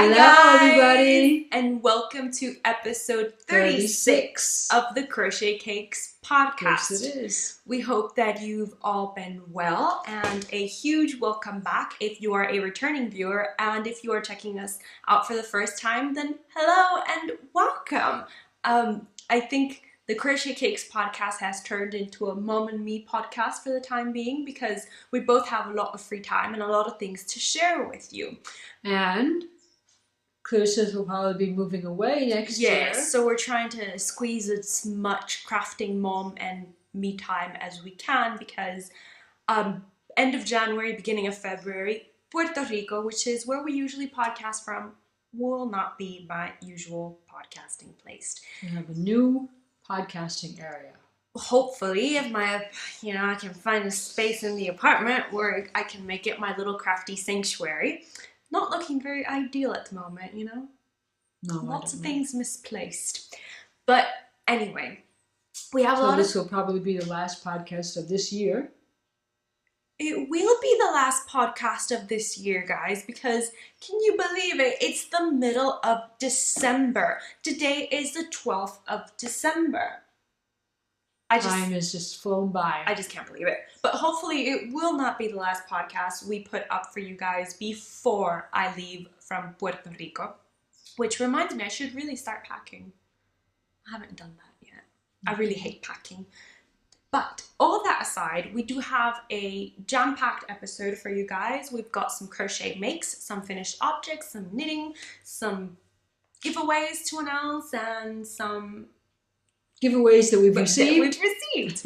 Hello, guys, everybody, and welcome to episode 36 of the Crochet Cakes podcast. Yes, it is. We hope that you've all been well, and a huge welcome back if you are a returning viewer, and if you are checking us out for the first time, then hello and welcome. I think the Crochet Cakes podcast has turned into a mom and me podcast for the time being because we both have a lot of free time and a lot of things to share with you. And Christmas will probably be moving away next year. Yes, so we're trying to squeeze as much crafting mom and me time as we can because end of January, beginning of February, Puerto Rico, which is where we usually podcast from, will not be my usual podcasting place. We have a new podcasting area. Hopefully, if I can find a space in the apartment where I can make it my little crafty sanctuary. Not looking very ideal at the moment, No, lots of things misplaced. But anyway, we have this will probably be the last podcast of this year. It will be the last podcast of this year, guys, because can you believe it? It's the middle of December. Today is the 12th of December. Time has just flown by. I just can't believe it. But hopefully it will not be the last podcast we put up for you guys before I leave from Puerto Rico. Which reminds me, I should really start packing. I haven't done that yet. I really hate packing. But all that aside, we do have a jam-packed episode for you guys. We've got some crochet makes, some finished objects, some knitting, some giveaways to announce, and some giveaways that we've received.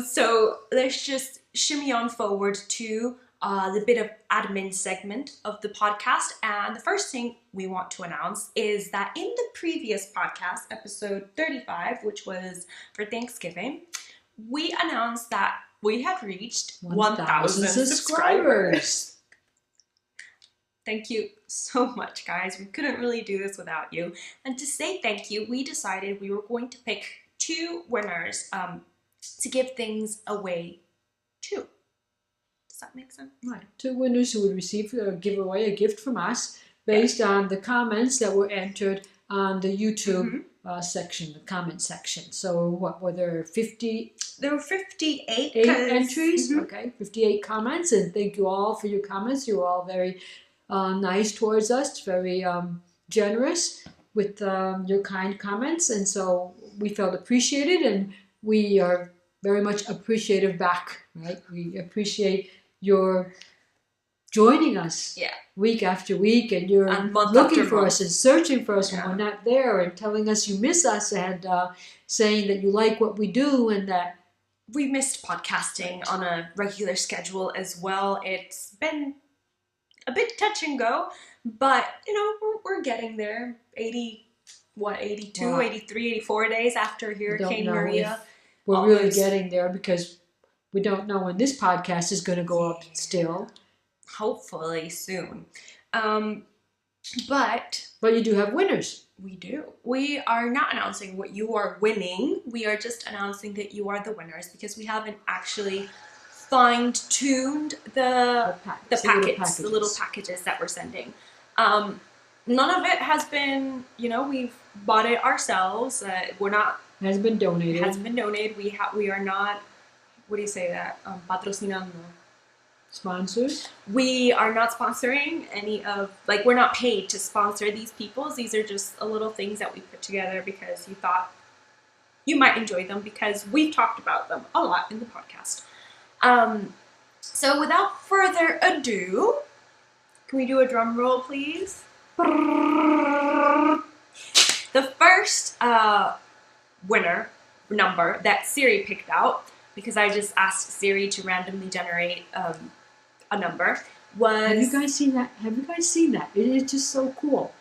So let's just shimmy on forward to the bit of admin segment of the podcast. And the first thing we want to announce is that in the previous podcast, episode 35, which was for Thanksgiving, we announced that we had reached 1,000 subscribers. Thank you so much, guys. We couldn't really do this without you. And to say thank you, we decided we were going to pick 2 winners to give things away to. Does that make sense? Right. 2 winners who would receive a giveaway, a gift from us, based on the comments that were entered on the YouTube section, the comment section. So what were there, 50? There were 58 entries. Okay, 58 comments, and thank you all for your comments. You were all very nice towards us, very generous with your kind comments, and so we felt appreciated, and we are very much appreciative back, right? We appreciate your joining us week after week, and you're looking for us and searching for us when we're not there, and telling us you miss us, and saying that you like what we do, and that we missed podcasting on a regular schedule as well. It's been a bit touch and go, but we're getting there. 83, 84 days after Hurricane Maria. We're really getting there because we don't know when this podcast is going to go up still. Hopefully soon. But you do have winners. We do. We are not announcing what you are winning. We are just announcing that you are the winners because we haven't actually fine-tuned the packets, the little packages that we're sending. None of it has been, we've bought it ourselves. Has been donated. We are not, what do you say that? Patrocinando. Sponsors? We are not sponsoring any of, we're not paid to sponsor these people. These are just a little things that we put together because you thought you might enjoy them because we've talked about them a lot in the podcast. So without further ado, can we do a drum roll, please? The first winner number that Siri picked out, because I just asked Siri to randomly generate a number, was... Have you guys seen that? It is just so cool.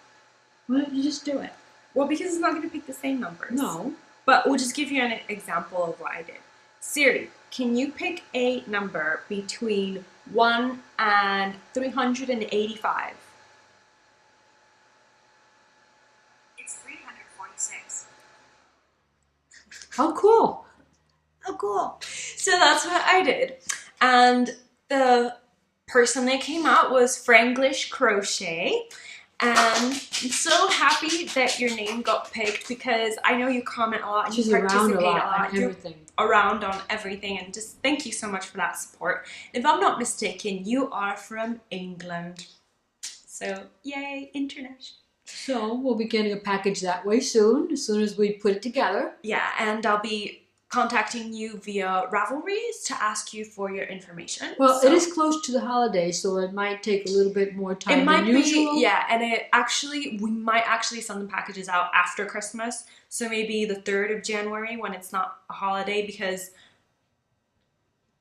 Why don't you just do it? Well, because it's not going to pick the same numbers. No. But we'll just give you an example of what I did. Siri, can you pick a number between 1 and 385? It's 346. How cool. So that's what I did. And the person that came out was Franglish Crochet. And I'm so happy that your name got picked because I know you comment a lot and She's you around participate a a lot lot. on everything. You're around on everything, and just thank you so much for that support. If I'm not mistaken, you are from England. So, yay, international. So we'll be getting a package that way soon as we put it together. Yeah, and I'll be contacting you via Ravelries to ask you for your information. Well, So it is close to the holidays, so it might take a little bit more time it might than usual. be, yeah, and we might actually send the packages out after Christmas. So maybe the 3rd of January when it's not a holiday, because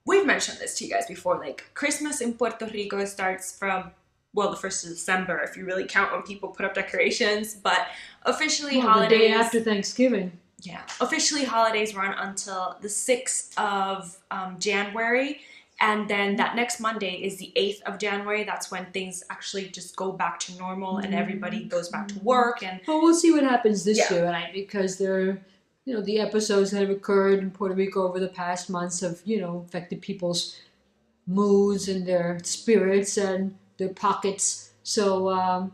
we've mentioned this to you guys before, like Christmas in Puerto Rico starts from, well, the 1st of December if you really count when people put up decorations, but officially holidays... the day after Thanksgiving. Yeah, officially holidays run until the 6th of January, and then that next Monday is the 8th of January. That's when things actually just go back to normal and everybody goes back to work. And well, we'll see what happens this year, right? Because the episodes that have occurred in Puerto Rico over the past months have, affected people's moods and their spirits and their pockets. So,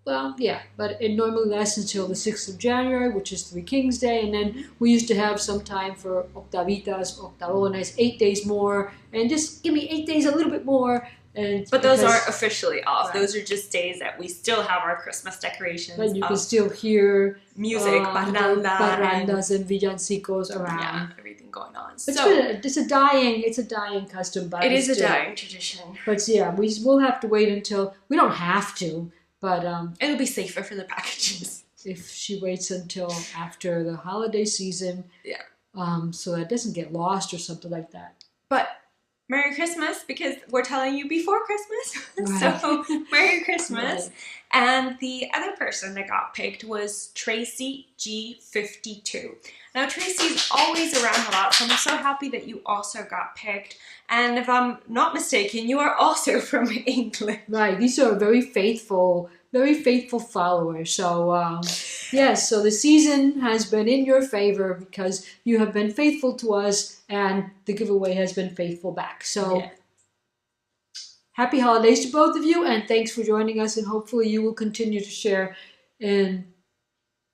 well, yeah, but it normally lasts until the 6th of January, which is Three Kings Day, and then we used to have some time for octavitas, octavones, 8 days more, and just give me 8 days a little bit more. But those aren't officially off. Right. Those are just days that we still have our Christmas decorations. But you can still hear music, parrandas and villancicos around. Yeah, everything going on. But it's a dying custom. But it is a dying tradition. But yeah, we'll have to wait until, we don't have to, but it'll be safer for the packages if she waits until after the holiday season. Yeah. So that it doesn't get lost or something like that. But Merry Christmas, because we're telling you before Christmas. Right. So Merry Christmas. Right. And the other person that got picked was Tracy G52. Now Tracy's always around a lot, so I'm so happy that you also got picked. And if I'm not mistaken, you are also from England. Right. These are very faithful followers. So yes, so the season has been in your favor because you have been faithful to us and the giveaway has been faithful back. So yeah. Happy holidays to both of you, and thanks for joining us, and hopefully you will continue to share in,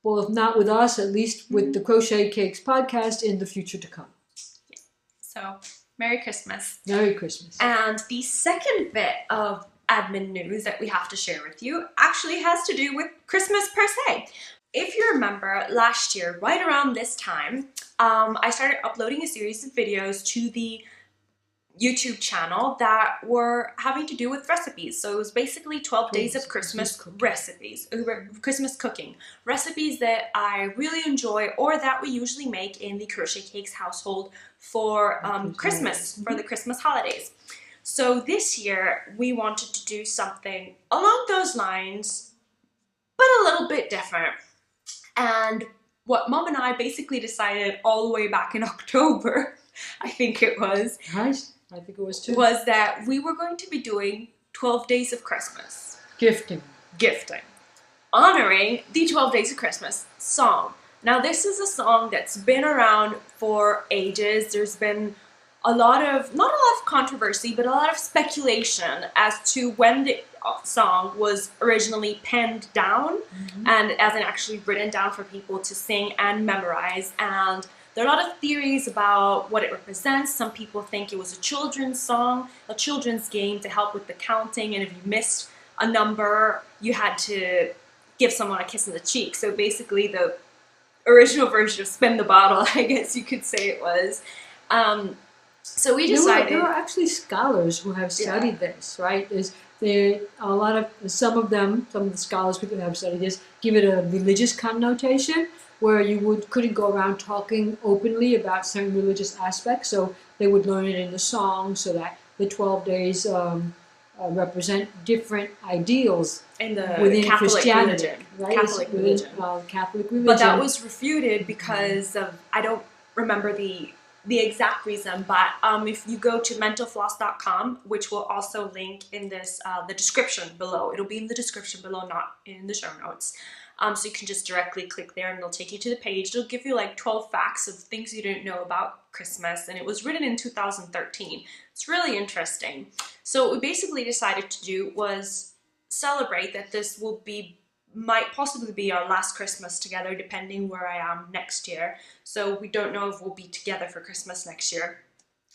well, if not with us, at least with the Crochet Cakes podcast in the future to come. Yeah. So Merry Christmas. Merry Christmas. And the second bit of admin news that we have to share with you actually has to do with Christmas per se. If you remember last year, right around this time, I started uploading a series of videos to the YouTube channel that were having to do with recipes. So it was basically 12 days of Christmas recipes, Christmas cooking. Recipes that I really enjoy or that we usually make in the Crochet Cakes household for Christmas, for the Christmas holidays. So this year we wanted to do something along those lines, but a little bit different. And what Mom and I basically decided all the way back in October, I think it was. Right. I think it was too. Was that we were going to be doing 12 Days of Christmas. Gifting. Honoring the 12 Days of Christmas song. Now this is a song that's been around for ages. There's been not a lot of controversy, but a lot of speculation as to when the song was originally penned down and as in actually written down for people to sing and memorize. And there are a lot of theories about what it represents. Some people think it was a children's song, a children's game to help with the counting, and if you missed a number, you had to give someone a kiss on the cheek. So basically the original version of Spin the Bottle, I guess you could say it was. So we decided... There are actually scholars who have studied this, right? Some of the scholars who have studied this give it a religious connotation, where you couldn't go around talking openly about certain religious aspects, so they would learn it in the song so that the 12 days represent different ideals within Catholic Christianity. religion. Right? Catholic religion. Catholic religion. But that was refuted because of, I don't remember the exact reason, but if you go to mentalfloss.com, which will also link in this the description below. It'll be in the description below, not in the show notes. So you can just directly click there and it'll take you to the page. It'll give you like 12 facts of things you didn't know about Christmas, and it was written in 2013. It's really interesting. So what we basically decided to do was celebrate that this might possibly be our last Christmas together, depending where I am next year. So we don't know if we'll be together for Christmas next year,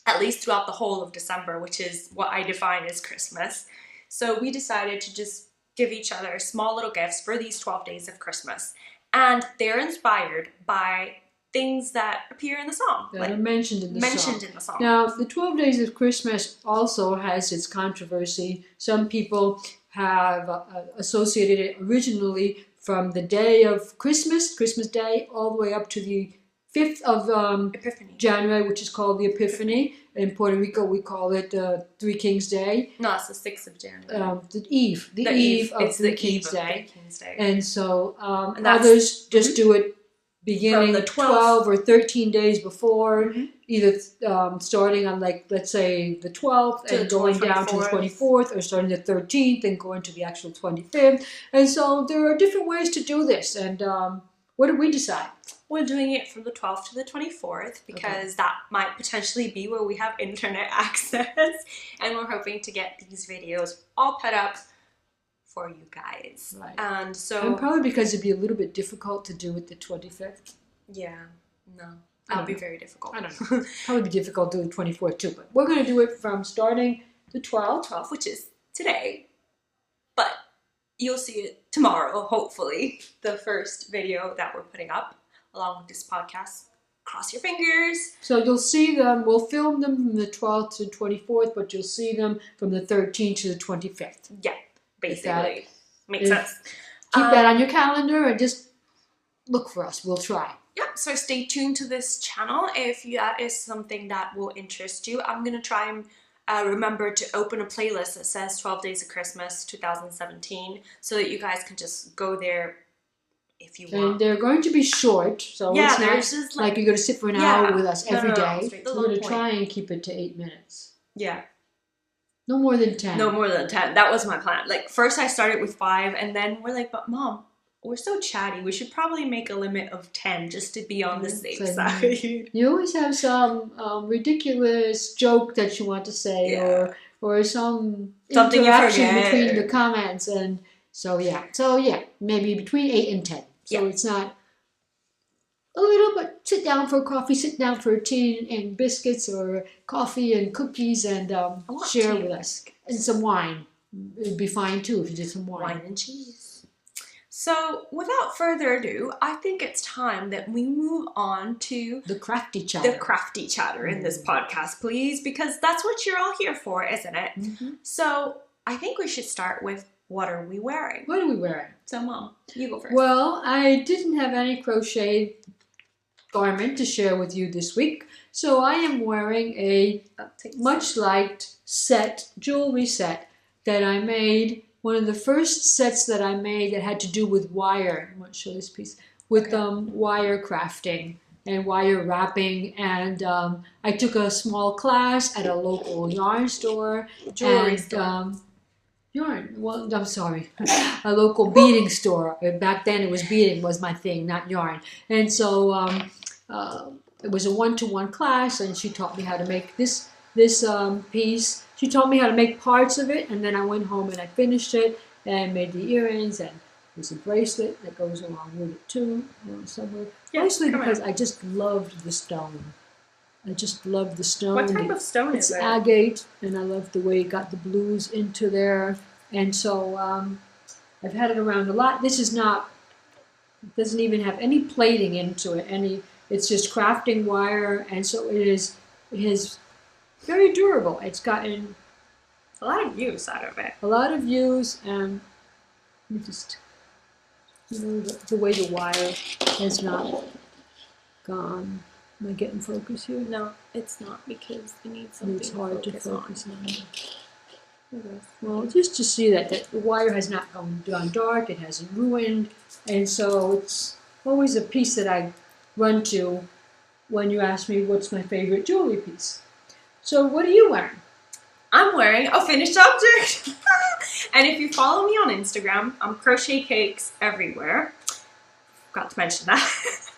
at least throughout the whole of December, which is what I define as Christmas. So we decided to just give each other small little gifts for these 12 days of Christmas. And they're inspired by things that appear in the song. That are mentioned in the song. Now, the 12 Days of Christmas also has its controversy. Some people have associated it originally from the day of Christmas Day, all the way up to the 5th of January, which is called the Epiphany. In Puerto Rico, we call it Three Kings Day. No, it's the 6th of January. The eve of Three Kings Day. And so and others just do it beginning the 12 or 13 days before, either starting on, like, let's say the 12th and going down to the 24th, or starting the 13th and going to the actual 25th. And so there are different ways to do this. And what did we decide? We're doing it from the 12th to the 24th because that might potentially be where we have internet access, and we're hoping to get these videos all put up for you guys. Right. And probably because it'd be a little bit difficult to do it the 25th. Yeah, no, that'll be very difficult. I don't know. Probably be difficult to do the 24th too, but we're going to do it from starting the 12th, which is today, but you'll see it tomorrow, hopefully, the first video that we're putting up along with this podcast. Cross your fingers. So you'll see them, we'll film them from the 12th to the 24th, but you'll see them from the 13th to the 25th. Yeah, basically. Makes sense. Keep that on your calendar and just look for us. We'll try. Yeah, so stay tuned to this channel if that is something that will interest you. I'm going to try and remember to open a playlist that says 12 Days of Christmas 2017 so that you guys can just go there if you want. And they're going to be short, so it's not just like you're going to sit for an hour with us every day. We're going to try and keep it to 8 minutes. Yeah. No more than 10. No more than 10. That was my plan. Like, first I started with 5, and then we're like, but Mom, we're so chatty. We should probably make a limit of 10 just to be on the safe side. You always have some ridiculous joke that you want to say, or some interaction between the comments, and so maybe between 8 and 10. So it's not a little, but sit down for coffee, sit down for tea and biscuits, or coffee and cookies, and share with us. And some wine. It'd be fine too if you did some wine. Wine and cheese. So without further ado, I think it's time that we move on to the crafty chatter. The crafty chatter in this podcast, please, because that's what you're all here for, isn't it? Mm-hmm. So I think we should start with, what are we wearing? What are we wearing? So Mom, you go first. Well, I didn't have any crochet garment to share with you this week, so I am wearing a much liked jewelry set that I made. One of the first sets that I made that had to do with wire. I want to show this piece with wire crafting and wire wrapping, and I took a small class at a local yarn store. Jewelry store. Yarn. Well, I'm sorry, a local beading store. Back then, it was beading was my thing, not yarn. And so it was a one-to-one class, and she taught me how to make this piece. She taught me how to make parts of it, and then I went home and I finished it and made the earrings, and there's a bracelet that goes along with it too, somewhere. Mostly because I just loved the stone. I just loved the stone. What type of stone is it? It's agate, and I love the way it got the blues into there. And so I've had it around a lot. This is not, it doesn't even have any plating into it. It's just crafting wire, and so it is very durable. It's gotten a lot of use out of it. A lot of use, and just, the way the wire has not gone. Am I getting focus here? No, it's not, because it needs something it's hard to focus on. Okay. Well, just to see that the wire has not gone dark, it hasn't ruined, and so it's always a piece that I run to when you ask me what's my favorite jewelry piece. So what are you wearing? I'm wearing a finished object. And if you follow me on Instagram, I'm Crochet Cakes Everywhere. Forgot to mention that.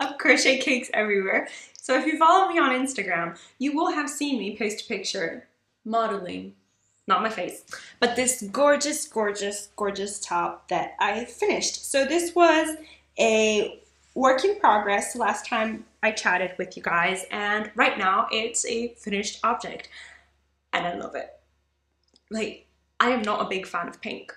I'm Crochet Cakes Everywhere. So if you follow me on Instagram, you will have seen me post a picture modeling not my face, but this gorgeous, gorgeous, gorgeous top that I finished. So this was a work in progress last time I chatted with you guys, and right now it's a finished object, and I love it. Like, I am not a big fan of pink.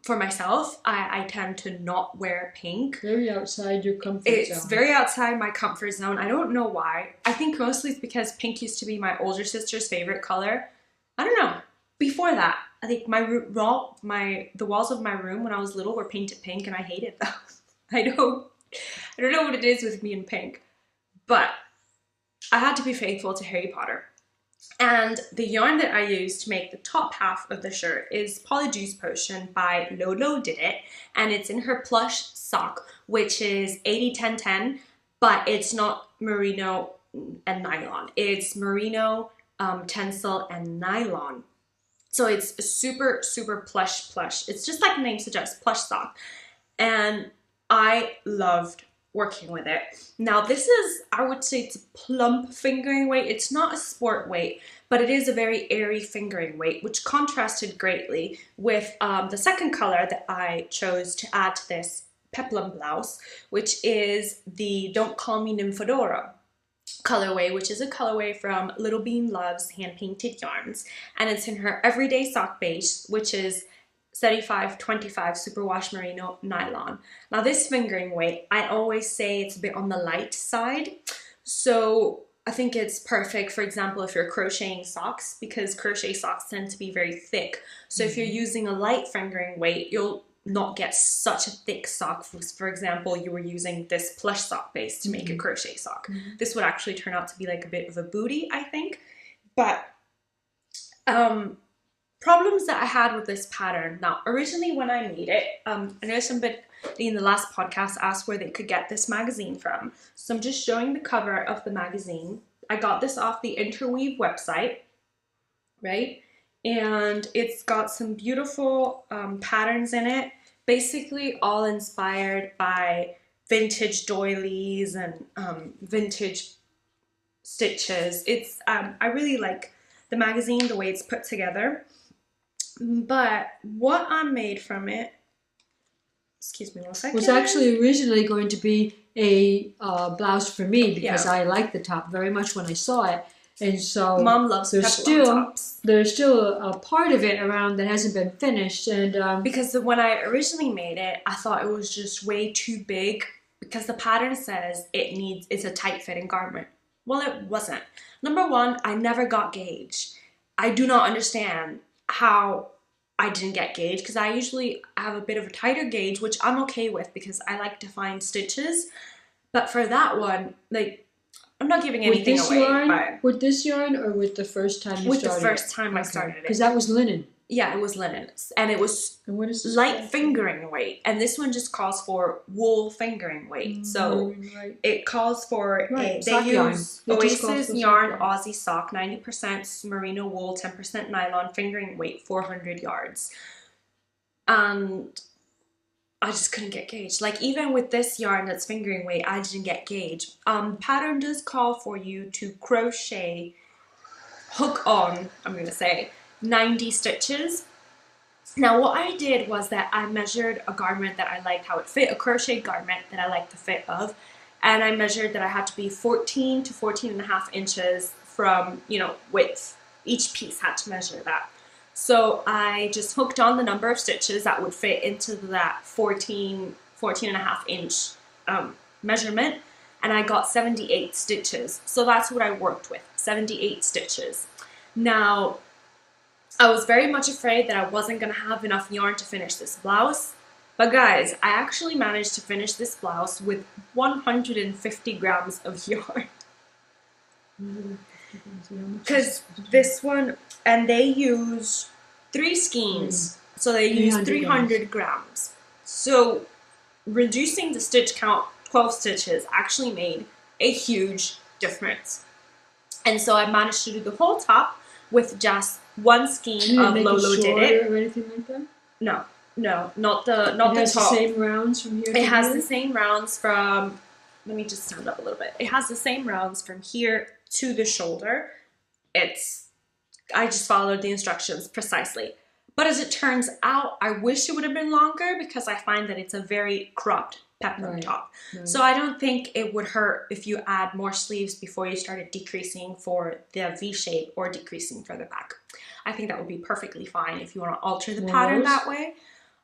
For myself, I tend to not wear pink. Very outside your comfort zone. It's very outside my comfort zone. I don't know why. I think mostly it's because pink used to be my older sister's favorite color. I don't know. Before that, I think the walls of my room when I was little were painted pink, and I hated them. I don't know what it is with me and pink, but I had to be faithful to Harry Potter. And the yarn that I used to make the top half of the shirt is Polyjuice Potion by Lolo Did It, and it's in her plush sock, which is 80-10-10, but it's not merino and nylon. It's merino, tencel, and nylon. So it's a super, super plush. It's just like the name suggests, plush sock. And I loved working with it. Now this is, I would say it's a plump fingering weight. It's not a sport weight, but it is a very airy fingering weight, which contrasted greatly with the second color that I chose to add to this peplum blouse, which is the Don't Call Me Nymphadora colorway, which is a colorway from Little Bean Love's Hand Painted Yarns, and it's in her everyday sock base, which is 75-25 superwash merino nylon. Now this fingering weight, I always say it's a bit on the light side, so I think it's perfect, for example, if you're crocheting socks, because crochet socks tend to be very thick. So if you're using a light fingering weight, you'll not get such a thick sock. For example, you were using this plush sock base to make a crochet sock. This would actually turn out to be like a bit of a booty, I think. But problems that I had with this pattern. Now, originally when I made it, I know somebody in the last podcast asked where they could get this magazine from. So I'm just showing the cover of the magazine. I got this off the Interweave website, right? And it's got some beautiful patterns in it, basically all inspired by vintage doilies and vintage stitches. It's I really like the magazine, the way it's put together. But what I made from it, excuse me one second, was actually originally going to be a blouse for me, because I liked the top very much when I saw it. And so Mom loves peplum tops. There's still a part of it around that hasn't been finished, and because when I originally made it, I thought it was just way too big, because the pattern says it's a tight fitting garment. Well, it wasn't. Number one, I never got gauge. I do not understand how I didn't get gauge, because I usually have a bit of a tighter gauge, which I'm okay with because I like to find stitches. But for that one, like, I'm not giving anything away. With this yarn, or with the first time you started? With the first time I started it. Because that was linen. Yeah, it was linen. And it was light fingering weight. And this one just calls for wool fingering weight. So it calls for, they use Oasis Yarn Aussie Sock, 90% merino wool, 10% nylon, fingering weight, 400 yards. And I just couldn't get gauge. Like, even with this yarn that's fingering weight, I didn't get gauge. Pattern does call for you to crochet, hook on, I'm going to say, 90 stitches. Now what I did was that I measured a garment that I liked how it fit, a crochet garment that I liked the fit of, and I measured that I had to be 14 to 14 and a half inches from, width. Each piece had to measure that. So I just hooked on the number of stitches that would fit into that 14 and a half inch measurement, and I got 78 stitches. So that's what I worked with, 78 stitches. Now, I was very much afraid that I wasn't going to have enough yarn to finish this blouse. But guys, I actually managed to finish this blouse with 150 grams of yarn. Because this one, and they use 3 skeins, so they use 300 grams. So reducing the stitch count, 12 stitches, actually made a huge difference. And so I managed to do the whole top with just 1 skein of Lolo Did It. Or anything like that? No, not the top. It has the same rounds from here. It has the same rounds from. Let me just stand up a little bit. It has the same rounds from here to the shoulder. It's I just followed the instructions precisely. But as it turns out, I wish it would have been longer because I find that it's a very cropped peplum top. Right. So I don't think it would hurt if you add more sleeves before you started decreasing for the V shape or decreasing further back. I think that would be perfectly fine if you want to alter the pattern that way.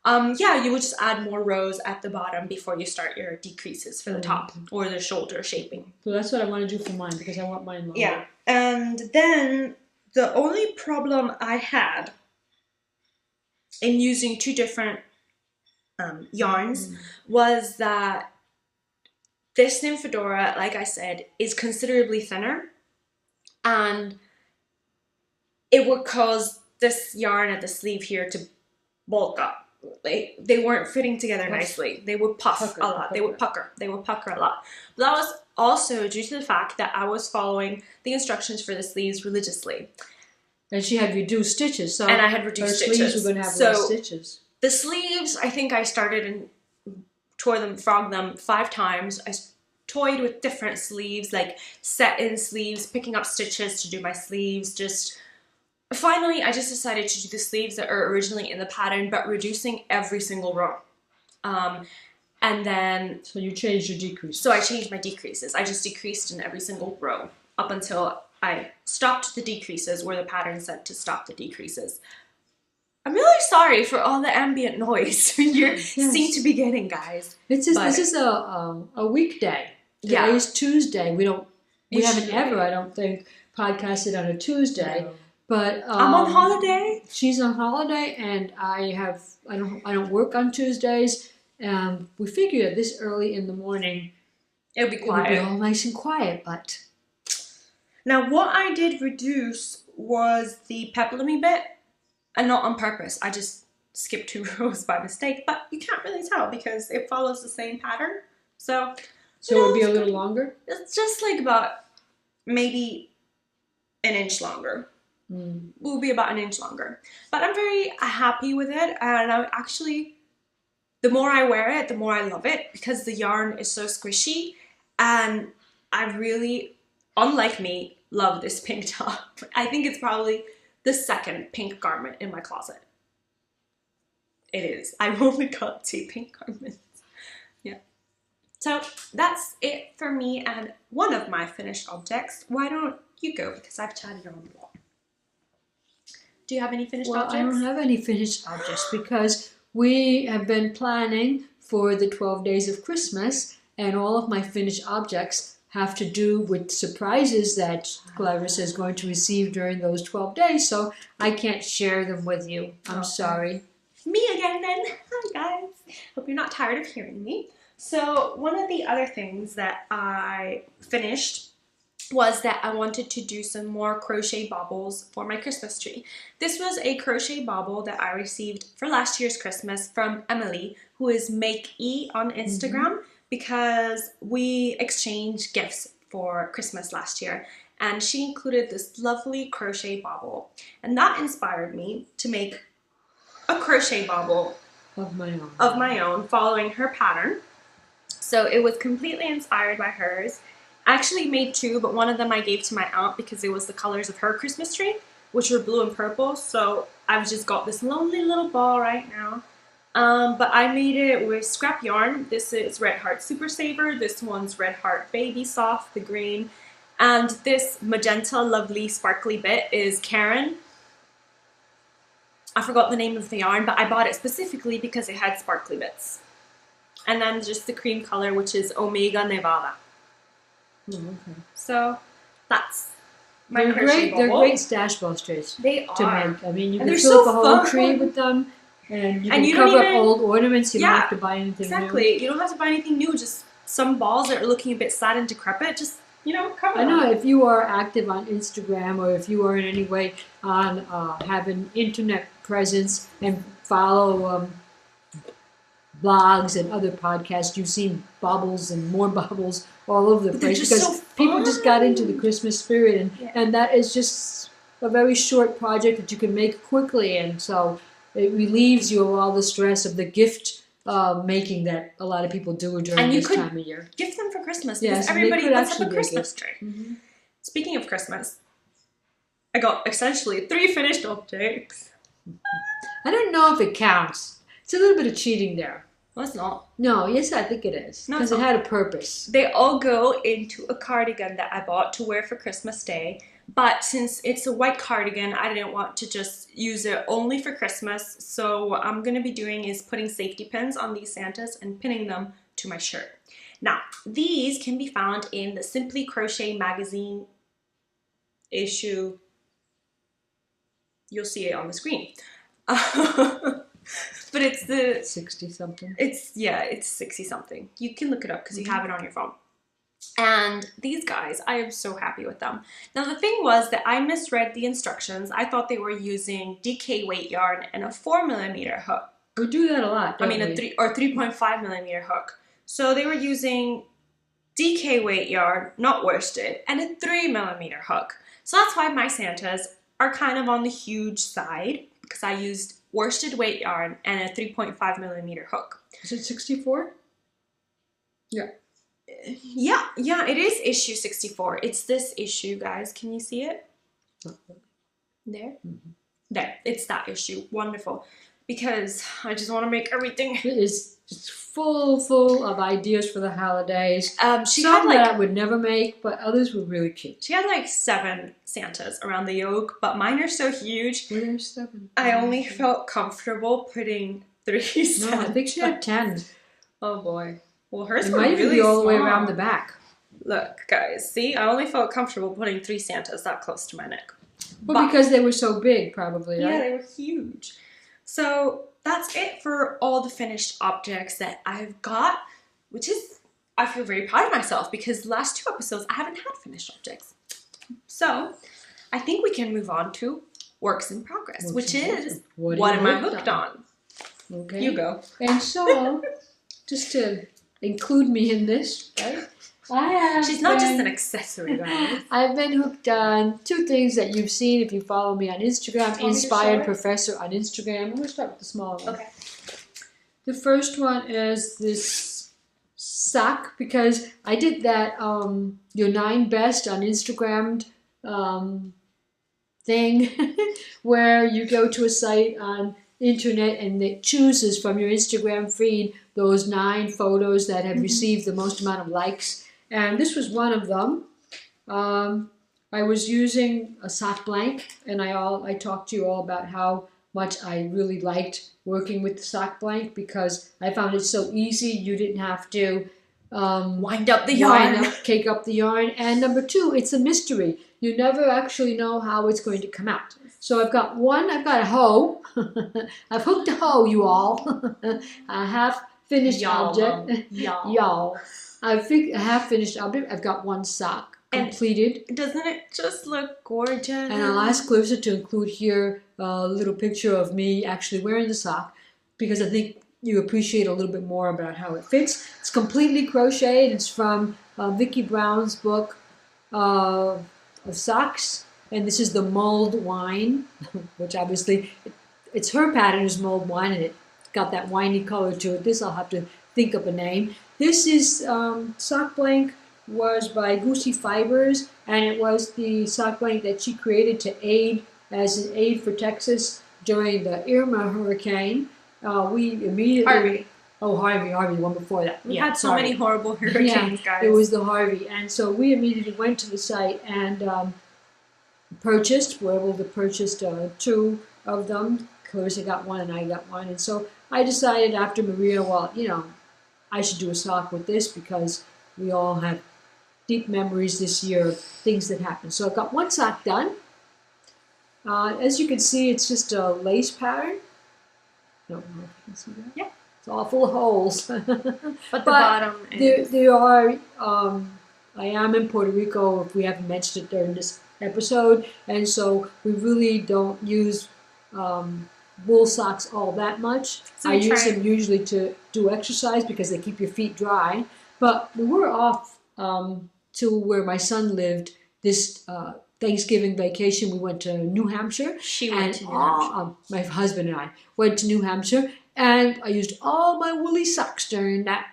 Yeah, you would just add more rows at the bottom before you start your decreases for the top or the shoulder shaping. So that's what I want to do for mine because I want mine longer. Yeah, and then the only problem I had in using two different yarns was that this Nymphadora, like I said, is considerably thinner, and it would cause this yarn at the sleeve here to bulk up. They weren't fitting together nicely. They would puff a lot. They would pucker. They would pucker a lot. But that was also due to the fact that I was following the instructions for the sleeves religiously. And she had reduced stitches. So and I had reduced stitches. Her sleeves were going to have less stitches. The sleeves, I think I started and frogged them 5 times. I toyed with different sleeves, like set-in sleeves, picking up stitches to do my sleeves. Finally, I just decided to do the sleeves that are originally in the pattern, but reducing every single row. And then... So you changed your decreases. So I changed my decreases. I just decreased in every single row up until I stopped the decreases where the pattern said to stop the decreases. I'm really sorry for all the ambient noise you seem to be getting, guys. This is a weekday. Today is Tuesday. We haven't ever, I don't think, podcasted on a Tuesday. No. But I'm on holiday. She's on holiday, and I don't work on Tuesdays. We figured this early in the morning it'll be quiet. It would be all nice and quiet, but now what I did reduce was the peplumy bit, and not on purpose. I just skipped 2 rows by mistake, but you can't really tell because it follows the same pattern. So it would be a little longer. It's just like about maybe an inch longer. Will be about an inch longer, but I'm very happy with it, and I actually, the more I wear it, the more I love it because the yarn is so squishy, and I really, unlike me, love this pink top. I think it's probably the second pink garment in my closet. It is. I've only got 2 pink garments. Yeah. So that's it for me and one of my finished objects. Why don't you go, because I've chatted on a lot. Do you have any finished objects? I don't have any finished objects because we have been planning for the 12 days of Christmas, and all of my finished objects have to do with surprises that Clarissa is going to receive during those 12 days, so I can't share them with you. I'm sorry. Me again then. Hi guys. Hope you're not tired of hearing me. So one of the other things that I finished was that I wanted to do some more crochet baubles for my Christmas tree. This was a crochet bauble that I received for last year's Christmas from Emily, who is Make E on Instagram, because we exchanged gifts for Christmas last year, and she included this lovely crochet bauble, and that inspired me to make a crochet bauble of my own following her pattern. So it was completely inspired by hers. I actually made 2, but one of them I gave to my aunt because it was the colors of her Christmas tree, which were blue and purple. So I've just got this lonely little ball right now. But I made it with scrap yarn. This is Red Heart Super Saver. This one's Red Heart Baby Soft, the green. And this magenta lovely sparkly bit is Karen. I forgot the name of the yarn, but I bought it specifically because it had sparkly bits. And then just the cream color, which is Omega Nevada. Okay. So that's my they're crochet great. bauble. They're great stash bowsters. They to are. make. I mean, you and can fill up a whole fun. tree with them, and you can you cover even, up old ornaments. You yeah, don't have to buy anything exactly. new. You don't have to buy anything new. Just some balls that are looking a bit sad and decrepit. Just cover them. I know if you are active on Instagram, or if you are in any way on have an internet presence and follow blogs and other podcasts, you've seen baubles and more baubles all over the place because people just got into the Christmas spirit, and that is just a very short project that you can make quickly, and so it relieves you of all the stress of the gift making that a lot of people do during this time of year. Gift them for Christmas because everybody puts up a Christmas tree. Mm-hmm. Speaking of Christmas, I got essentially 3 finished objects. I don't know if it counts. It's a little bit of cheating there. No, it's not. No, yes, I think it is. No, Because it's it not. had a purpose. They all go into a cardigan that I bought to wear for Christmas Day. But since it's a white cardigan, I didn't want to just use it only for Christmas. So what I'm going to be doing is putting safety pins on these Santas and pinning them to my shirt. Now, these can be found in the Simply Crochet magazine issue. You'll see it on the screen. But it's the 60 something. it's 60 something. You can look it up because you have it on your phone. And these guys, I am so happy with them. Now the thing was that I misread the instructions. I thought they were using DK weight yarn and a 4mm hook. We do that a lot. I mean a 3.5mm hook. So they were using DK weight yarn, not worsted, and a 3mm hook. So that's why my Santas are kind of on the huge side, because I used worsted weight yarn and a 3.5mm hook. Is it 64? Yeah. Yeah, it is issue 64. It's this issue, guys. Can you see it? There? Mm-hmm. There. It's that issue. Wonderful. Because I just want to make everything. It is just full of ideas for the holidays. She Some had like that I would never make, but others were really cute. she had like 7 Santas around the yoke, but mine are so huge. Were there 7? I only felt comfortable putting 3 Santas. No, I think she had 10. Oh boy. Well, hers It were might even really be all the way small. around the back. Look, guys, see? I only felt comfortable putting 3 Santas that close to my neck. Well, because they were so big, probably, Yeah, right? they were huge. So that's it for all the finished objects that I've got, which is, I feel very proud of myself because the last 2 episodes I haven't had finished objects. So I think we can move on to works in progress, which is what am I hooked on? Okay. You go. And so, just to include me in this, right? I have She's not just been- an accessory, guys. I've been hooked on 2 things that you've seen if you follow me on Instagram, me to show Inspired it? Professor on Instagram. I'm going to start with the small one. Okay. The first one is this sock, because I did that your 9 best on Instagram thing where you go to a site on internet and it chooses from your Instagram feed those 9 photos that have received the most amount of likes. And this was one of them. I was using a sock blank, and I talked to you all about how much I really liked working with the sock blank because I found it so easy. You didn't have to Wind up the yarn. cake up the yarn. And number 2, it's a mystery. You never actually know how it's going to come out. So I've got a hoe. I've hooked a hoe, you all. A half finished object. Y'all. A half finished object. I've got 1 sock completed. And doesn't it just look gorgeous? And I'll ask Clarissa to include here a little picture of me actually wearing the sock because I think you appreciate a little bit more about how it fits. It's completely crocheted. It's from Vicki Brown's book of socks. And this is the mulled wine, which obviously, it's her pattern is mulled wine, and it's got that winey color to it. This I'll have to think up a name. This is sock blank was by Goosey Fibers, and it was the sock blank that she created to aid as an aid for Texas during the Irma hurricane. We immediately Harvey, the one before that. We had so many horrible hurricanes, guys. It was the Harvey, and so we immediately went to the site and were able to purchase 2 of them. Clarissa got 1 and I got 1, and so I decided after Maria, I should do a sock with this because we all have deep memories this year of things that happened. So I've got 1 sock done. As you can see, it's just a lace pattern. Don't know if you can see that. Yeah. It's all full of holes. But the bottom is... There are, I am in Puerto Rico, if we haven't mentioned it during this episode, and so we really don't use wool socks all that much. So I use them usually to do exercise because they keep your feet dry. But we were off to where my son lived this Thanksgiving vacation. We went to New Hampshire. She went to New Hampshire. My husband and I went to New Hampshire, and I used all my woolly socks during that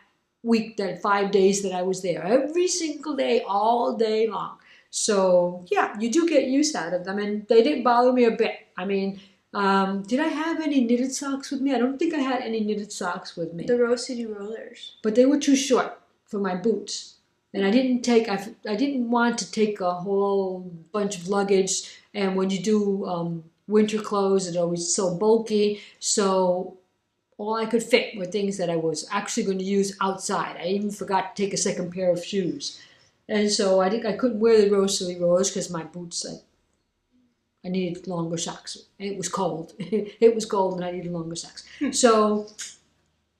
week, that 5 days that I was there, every single day, all day long. So yeah, you do get use out of them, and they didn't bother me a bit. I mean, did I have any knitted socks with me? I don't think I had any knitted socks with me. The Rose City Rollers. But they were too short for my boots. And I didn't want to take a whole bunch of luggage. And when you do winter clothes, it's always so bulky. So all I could fit were things that I was actually going to use outside. I even forgot to take a second pair of shoes. And so I think I couldn't wear the Rose City Rollers because my boots, I needed longer socks. It was cold. It was cold and I needed longer socks. So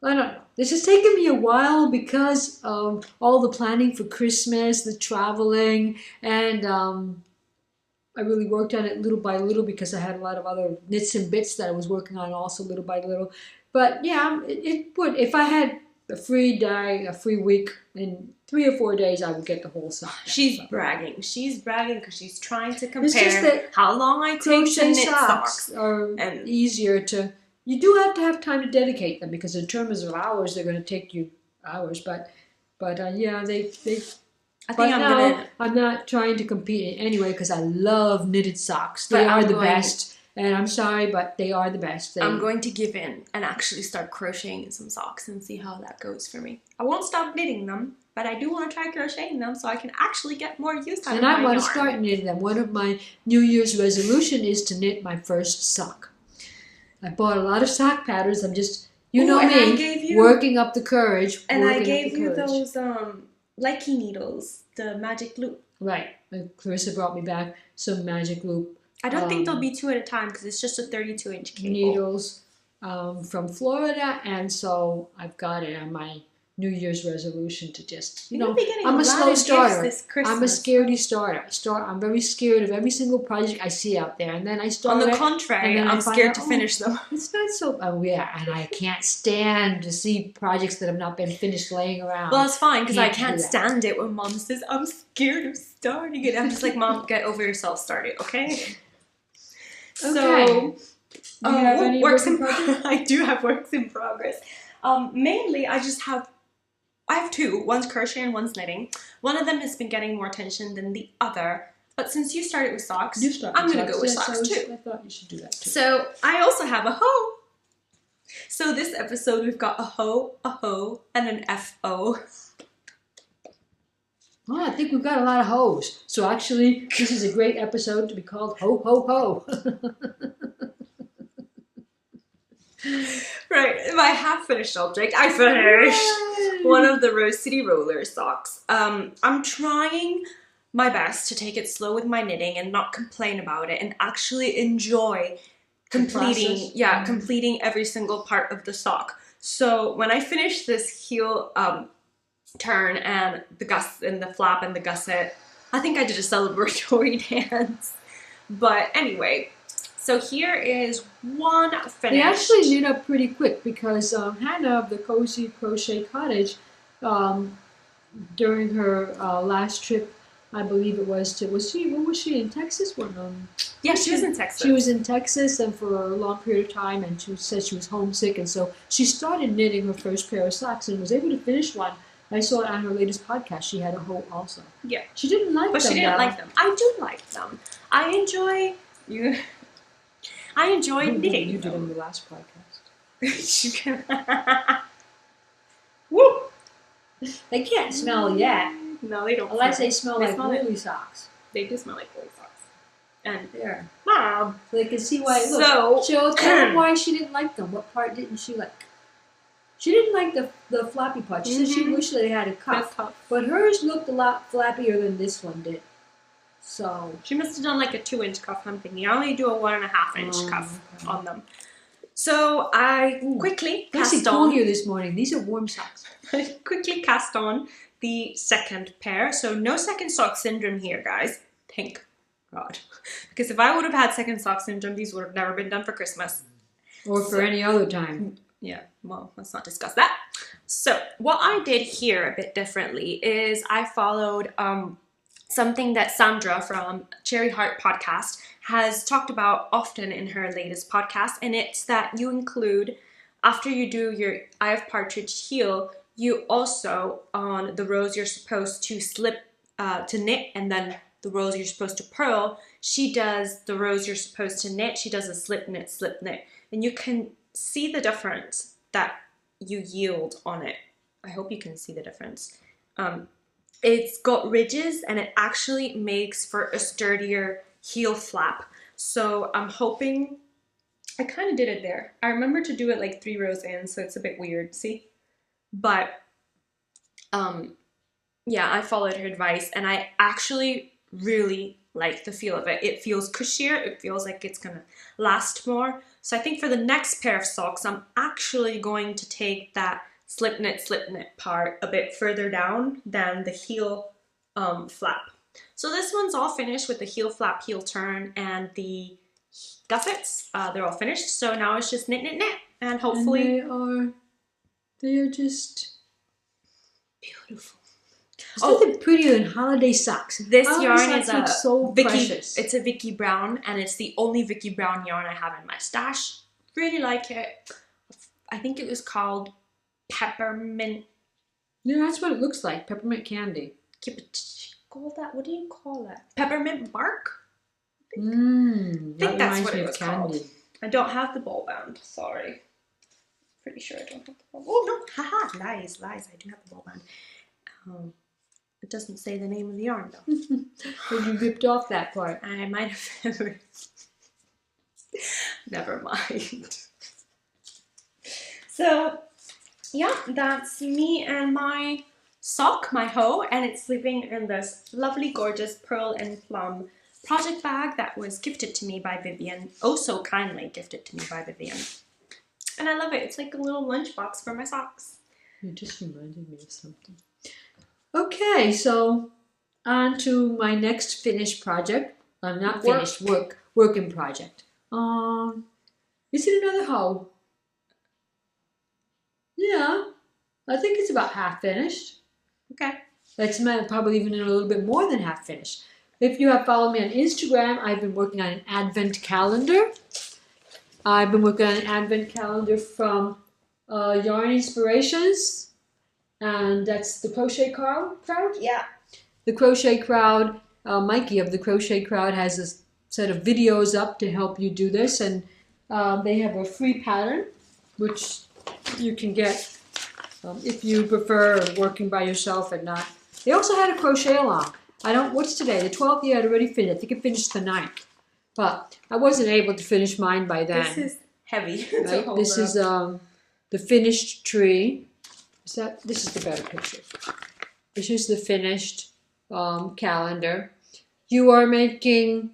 I don't know. This has taken me a while because of all the planning for Christmas, the traveling, and I really worked on it little by little because I had a lot of other knits and bits that I was working on also little by little. But yeah, it would. If I had a free day, a free week, in 3 or 4 days, I would get the whole sock. She's bragging. She's bragging because she's trying to It's just compare that how long I take to crochet knit socks. are And- easier to. You do have to have time to dedicate them because in terms of hours, they're going to take you hours. But yeah, they. I But think no, I'm not trying to compete anyway because I love knitted socks. They But are I'm the going- best. And I'm sorry, but they are the best. I'm going to give in and actually start crocheting some socks and see how that goes for me. I won't stop knitting them, but I do want to try crocheting them so I can actually get more use out of And my I want to yarn. start knitting them. One of my New Year's resolution is to knit my first sock. I bought a lot of sock patterns. I'm just, you know and I me, gave you- working up the courage. And I working up gave the you courage. those Likey needles, the magic loop. Right. And Clarissa brought me back some magic loop I don't think there'll be 2 at a time because it's just a 32-inch cable. needles from Florida, and so I've got it on my New Year's resolution to just, You're gonna be getting I'm a a lot slow of gifts starter. this Christmas. I'm a scaredy starter. I'm very scared of every single project I see out there, and then I start On the it, contrary, and then I I'm find scared out, to oh, finish them. It's not so. Oh yeah, and I can't stand to see projects that have not been finished laying around. Well, it's fine because I Can't do can't that. stand it when Mom says, I'm scared of starting it. I'm just like, Mom, get over yourself, start it, okay? Okay. So, Do you have any works work in in progress? I do have works in progress. Mainly, I have 2. One's crochet and one's knitting. One of them has been getting more attention than the other. But since you started with socks, I'm going to go with Yes, socks too. I thought you should do that too. So I also have a hoe. So this episode we've got a hoe, and an FO. Oh, I think we've got a lot of hoes. So actually, this is a great episode to be called Ho Ho Ho. Right, my half-finished object. I finished one of the Rose City Roller socks. I'm trying my best to take it slow with my knitting and not complain about it and actually enjoy completing, process. completing every single part of the sock. So when I finish this heel turn and the the flap and the gusset, I think I did a celebratory dance. But anyway, so here is one finished. They actually knit up pretty quick because Hannah of the Cozy Crochet Cottage, during her last trip, I believe it was to, where was she in Texas? Yeah, she was in Texas. She was in Texas and for a long period of time, and she said she was homesick, and so she started knitting her first pair of socks and was able to finish one. I saw it on her latest podcast. She had a hoe also. Yeah. She didn't like them. But she didn't like them. I do like them. I enjoy knitting. You did on the last podcast. Woo! They can't smell yet. No, they don't. Unless they smell like smell woolly socks. They do smell like woolly socks. And There. Mom. So they can see why. So- Look, she'll tell them why she didn't like them. What part didn't she like? She didn't like the floppy part. She said she Mhm. wished they had a cuff. That's tough. But hers looked a lot flappier than this one did. So. She must have done like a 2-inch cuff. I'm thinking. I only do a 1.5-inch Oh, cuff okay. on them. So I quickly Nice cast and cool on. here this morning. These are warm socks. quickly cast on the second pair. So no second sock syndrome here, guys. Thank God. Because if I would have had second sock syndrome, these would have never been done for Christmas. Or for any other time. Yeah, well, let's not discuss that. So what I did here a bit differently is I followed something that Sandra from Cherry Heart Podcast has talked about often in her latest podcast, and it's that you include, after you do your Eye of Partridge heel, you also, on the rows you're supposed to slip, to knit and then the rows you're supposed to purl, she does the rows you're supposed to knit. She does a slip knit, and you can see the difference that you yield on it. I hope you can see the difference. It's got ridges, and it actually makes for a sturdier heel flap. So I'm hoping, I kind of did it there. I remember to do it like 3 rows in, so it's a bit weird, see? But yeah, I followed her advice, and I actually really like the feel of it. It feels cushier, it feels like it's gonna last more. So I think for the next pair of socks, I'm actually going to take that slip knit part a bit further down than the heel flap. So this one's all finished with the heel flap, heel turn, and the gussets. They're all finished. So now it's just knit, and hopefully they are just beautiful. There's nothing prettier than holiday socks. This holiday yarn is a so precious. It's a Vicky Brown, and it's the only Vicky Brown yarn I have in my stash. Really like it. I think it was called Peppermint. Yeah, that's what it looks like. Peppermint candy. What do you call that? Peppermint bark? I think that's what it was called. I don't have the ball band. Sorry. Pretty sure I don't have the ball band. Oh no! Haha! Lies. I do have the ball band. It doesn't say the name of the yarn though. Well, you ripped off that part. I might have. Never mind. So, yeah, that's me and my sock, my hoe, and it's living in this lovely, gorgeous pearl and plum project bag that was gifted to me by Vivian. Oh, so kindly gifted to me by Vivian. And I love it. It's like a little lunchbox for my socks. You just reminded me of something. Okay, so on to my next finished project. Not finished, working project. Is it another hoe? Yeah, I think it's about half finished. Okay. That's probably even a little bit more than half finished. If you have followed me on Instagram, I've been working on an advent calendar. I've been working on an advent calendar from Yarn Inspirations. And that's the Crochet Crowd? Yeah. The Crochet Crowd, Mikey of the Crochet Crowd has a set of videos up to help you do this. And they have a free pattern, which you can get if you prefer working by yourself and not. They also had a crochet along. What's today? The 12th? Yeah, I'd already finished. I think it finished the 9th. But I wasn't able to finish mine by then. This is heavy. Right? This is the finished tree. This is the better picture. This is the finished calendar. You are making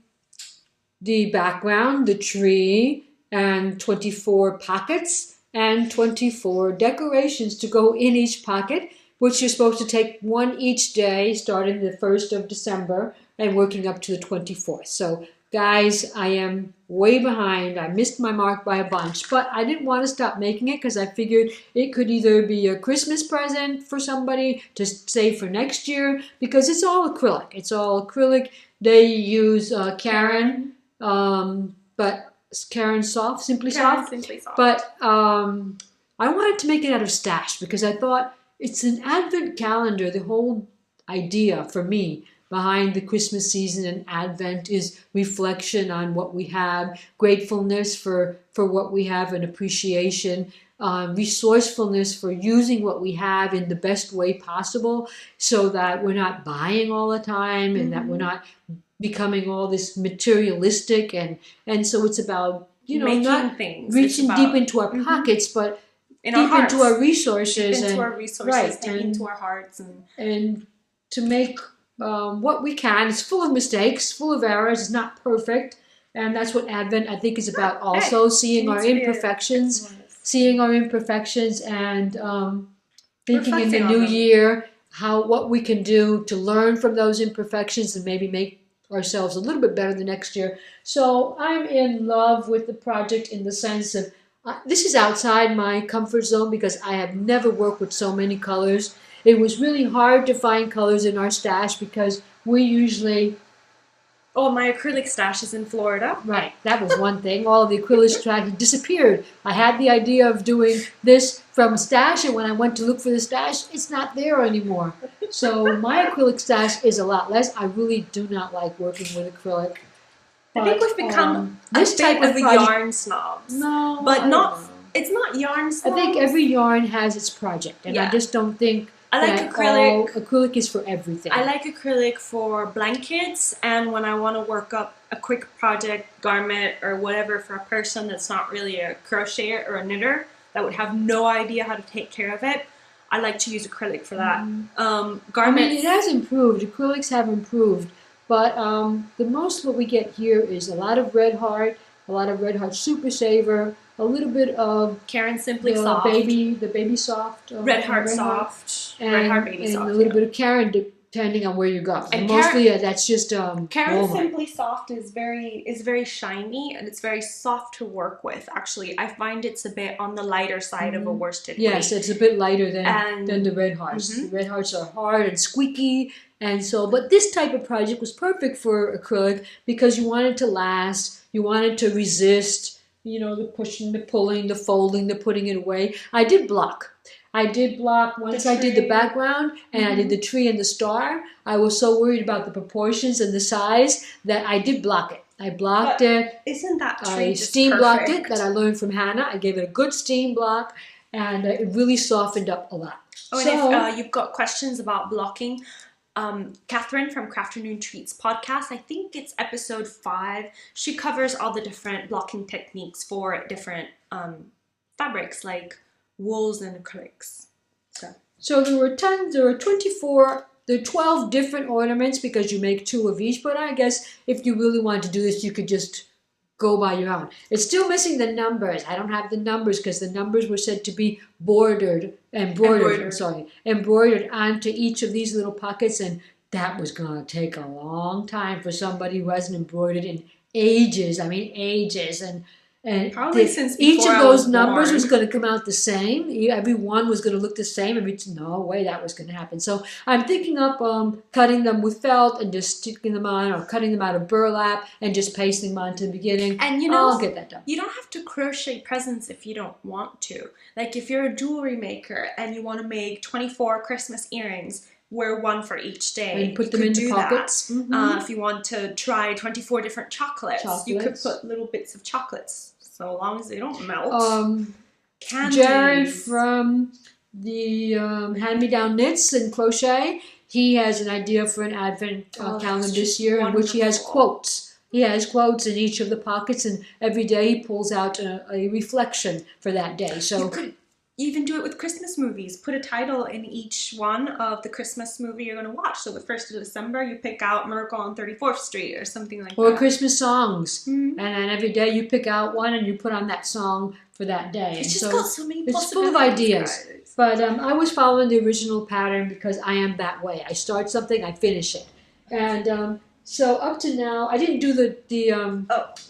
the background, the tree, and 24 pockets and 24 decorations to go in each pocket, which you're supposed to take one each day, starting the 1st of December and working up to the 24th. So, guys, I am way behind. I missed my mark by a bunch, but I didn't want to stop making it because I figured it could either be a Christmas present for somebody to save for next year, because it's all acrylic. It's all acrylic. They use Karen, but Karen Soft, Simply Soft. But I wanted to make it out of stash because I thought it's an advent calendar. The whole idea for me behind the Christmas season and Advent is reflection on what we have, gratefulness for what we have, and appreciation, resourcefulness for using what we have in the best way possible so that we're not buying all the time and that we're not becoming all this materialistic. And so it's about, making not things. Reaching deep into our pockets, but in deep our into our resources. Deep into our resources, deep into our hearts. And to make what we can. It's full of mistakes, full of errors. It's not perfect. And that's what Advent, I think, is about also, seeing our imperfections, and thinking in the new year what we can do to learn from those imperfections and maybe make ourselves a little bit better the next year. So I'm in love with the project in the sense of this is outside my comfort zone because I have never worked with so many colors. It was really hard to find colors in our stash because we usually... Oh, my acrylic stash is in Florida. Right, that was one thing. All of the acrylic stash disappeared. I had the idea of doing this from stash, and when I went to look for the stash, it's not there anymore. So my acrylic stash is a lot less. I really do not like working with acrylic. I think we've become this type of yarn snobs. No, but not. It's not yarn snobs. I think every yarn has its project, and I just don't think. I like acrylic. Acrylic is for everything. I like acrylic for blankets, and when I want to work up a quick project, garment, or whatever for a person that's not really a crocheter or a knitter that would have no idea how to take care of it, I like to use acrylic for that. Garments. I mean, it has improved. Acrylics have improved, but the most what we get here is a lot of Red Heart, a lot of Red Heart Super Saver, a little bit of Karen Simply the Soft, baby soft, Red Heart Soft, and, Red Heart Baby and Soft, a little bit of Karen, depending on where you go. And mostly that's just Karen Walmart. Simply Soft is very shiny, and it's very soft to work with. Actually, I find it's a bit on the lighter side of a worsted weight. Yes, it's a bit lighter than the Red Hearts. The Red Hearts are hard and squeaky, and so. But this type of project was perfect for acrylic because you want it to last, you want it to resist. You know, the pushing, the pulling, the folding, the putting it away. I did block. Once I did the background and I did the tree and the star. I was so worried about the proportions and the size that I did block it. I blocked it. Isn't that tree I just steam perfect? blocked it that I learned from Hannah. I gave it a good steam block, and it really softened up a lot. Oh, and if you've got questions about blocking, Catherine from Crafternoon Treats podcast, I think it's episode 5. She covers all the different blocking techniques for different fabrics like wools and acrylics. So there were 24. There are 12 different ornaments because you make 2 of each. But I guess if you really wanted to do this, you could just go by your own. It's still missing the numbers. I don't have the numbers because the numbers were said to be embroidered onto each of these little pockets, and that was going to take a long time for somebody who hasn't embroidered in ages. I mean, ages. And probably since each before of I those was numbers born. was going to come out the same. Every one was going to look the same. No way that was going to happen. So I'm thinking up cutting them with felt and just sticking them on, or cutting them out of burlap and just pasting them on to the beginning. And you know, I'll get that done. You don't have to crochet presents if you don't want to. Like if you're a jewelry maker and you want to make 24 Christmas earrings, wear one for each day. And put them in the pockets. If you want to try 24 different chocolates, you could put little bits of chocolates, so long as they don't melt. Jared from the Hand Me Down Knits and Crochet, he has an idea for an advent calendar this year in which he has quotes. He has quotes in each of the pockets, and every day he pulls out a reflection for that day. So you could even do it with Christmas movies. Put a title in each one of the Christmas movie you're going to watch. So the 1st of December, you pick out Miracle on 34th Street or something like that. Or Christmas songs. And then every day you pick out one and you put on that song for that day. It's just got so many It's full of ideas. Guys. But I was following the original pattern because I am that way. I start something, I finish it. And so up to now, I didn't do the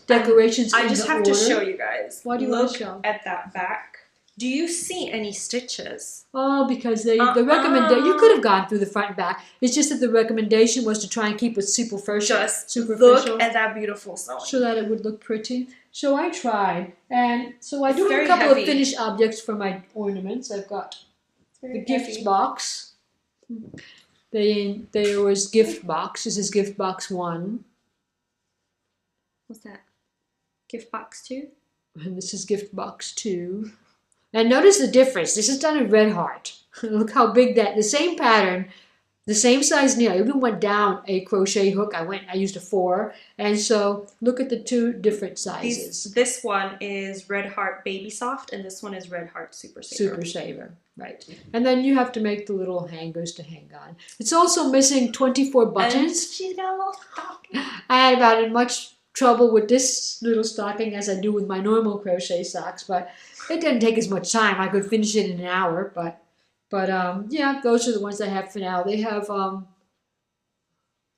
decorations in the order. I just have to show you guys. What do you want to show? At that back. Do you see any stitches? Oh, because the recommendation, you could have gone through the front and back. It's just that the recommendation was to try and keep it superficial. Just look at that beautiful sewing. So that it would look pretty. So I tried. And so I do have a couple of finished objects for my ornaments. I've got the gift box. There was gift box. This is gift box 1. What's that? Gift box 2? And this is gift box 2. And notice the difference. This is done in Red Heart. Look how big the same pattern, the same size needle. I even went down a crochet hook. I used a 4. And so look at the 2 different sizes. This one is Red Heart Baby Soft, and this one is Red Heart Super Saver. Super Saver, right. And then you have to make the little hangers to hang on. It's also missing 24 buttons. And she's got a little stocking. I had about as much trouble with this little stocking as I do with my normal crochet socks, but it didn't take as much time. I could finish it in an hour, but yeah, those are the ones I have for now. They have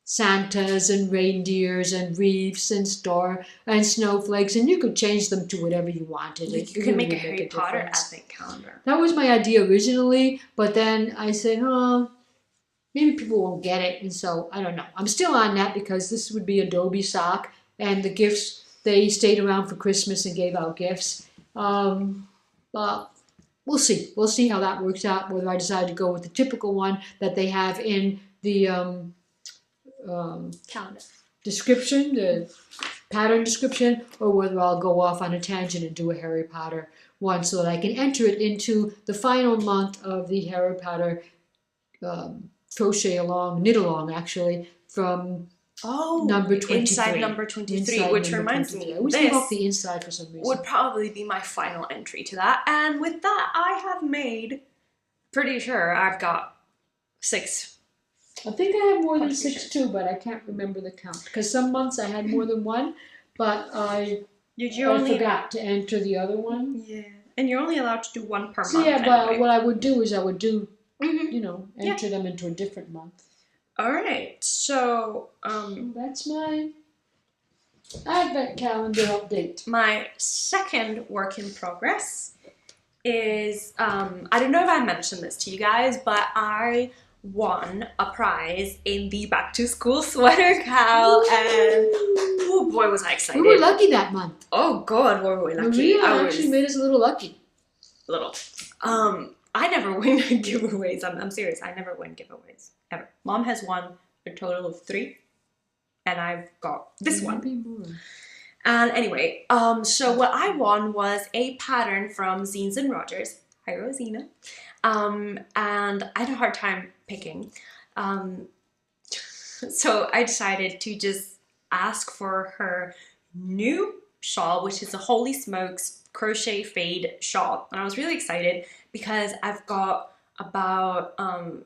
Santas and reindeers and wreaths and star and snowflakes, and you could change them to whatever you wanted. You could make a Harry Potter advent calendar. That was my idea originally, but then I said, maybe people won't get it, and so I don't know. I'm still on that because this would be Adobe sock, and the gifts, they stayed around for Christmas and gave out gifts. But we'll see. We'll see how that works out, whether I decide to go with the typical one that they have in the Calendar. description, the pattern description, or whether I'll go off on a tangent and do a Harry Potter one so that I can enter it into the final month of the Harry Potter crochet along, knit along actually, from number 23. Inside number 23, Inside which number reminds 23. me, I always this leave off the inside for some reason. would probably be my final entry to that. And with that, I have made, pretty sure I've got 6. I think I have more than 6 too, but I can't remember the count. Because some months I had more than one, but I forgot to enter the other one. Yeah. And you're only allowed to do one per So month. yeah, but anyway. what I would do is I would do, Mhm. enter them into a different month. All right. So, That's my Advent calendar update. my second work in progress is, I don't know if I mentioned this to you guys, but I won a prize in the back to school sweater cal, and oh boy was I excited. We were lucky that month. Oh god, were we lucky. Maria I actually was made us a little lucky. little. I never win giveaways. I'm serious. I never win giveaways ever. Mom has won a total of 3, and I've got this one. Maybe more. And anyway, so what I won was a pattern from Zines and Rogers. Hi, Rosina. And I had a hard time picking. So I decided to just ask for her new shawl, which is a Holy Smokes crochet fade shawl. And I was really excited because I've got about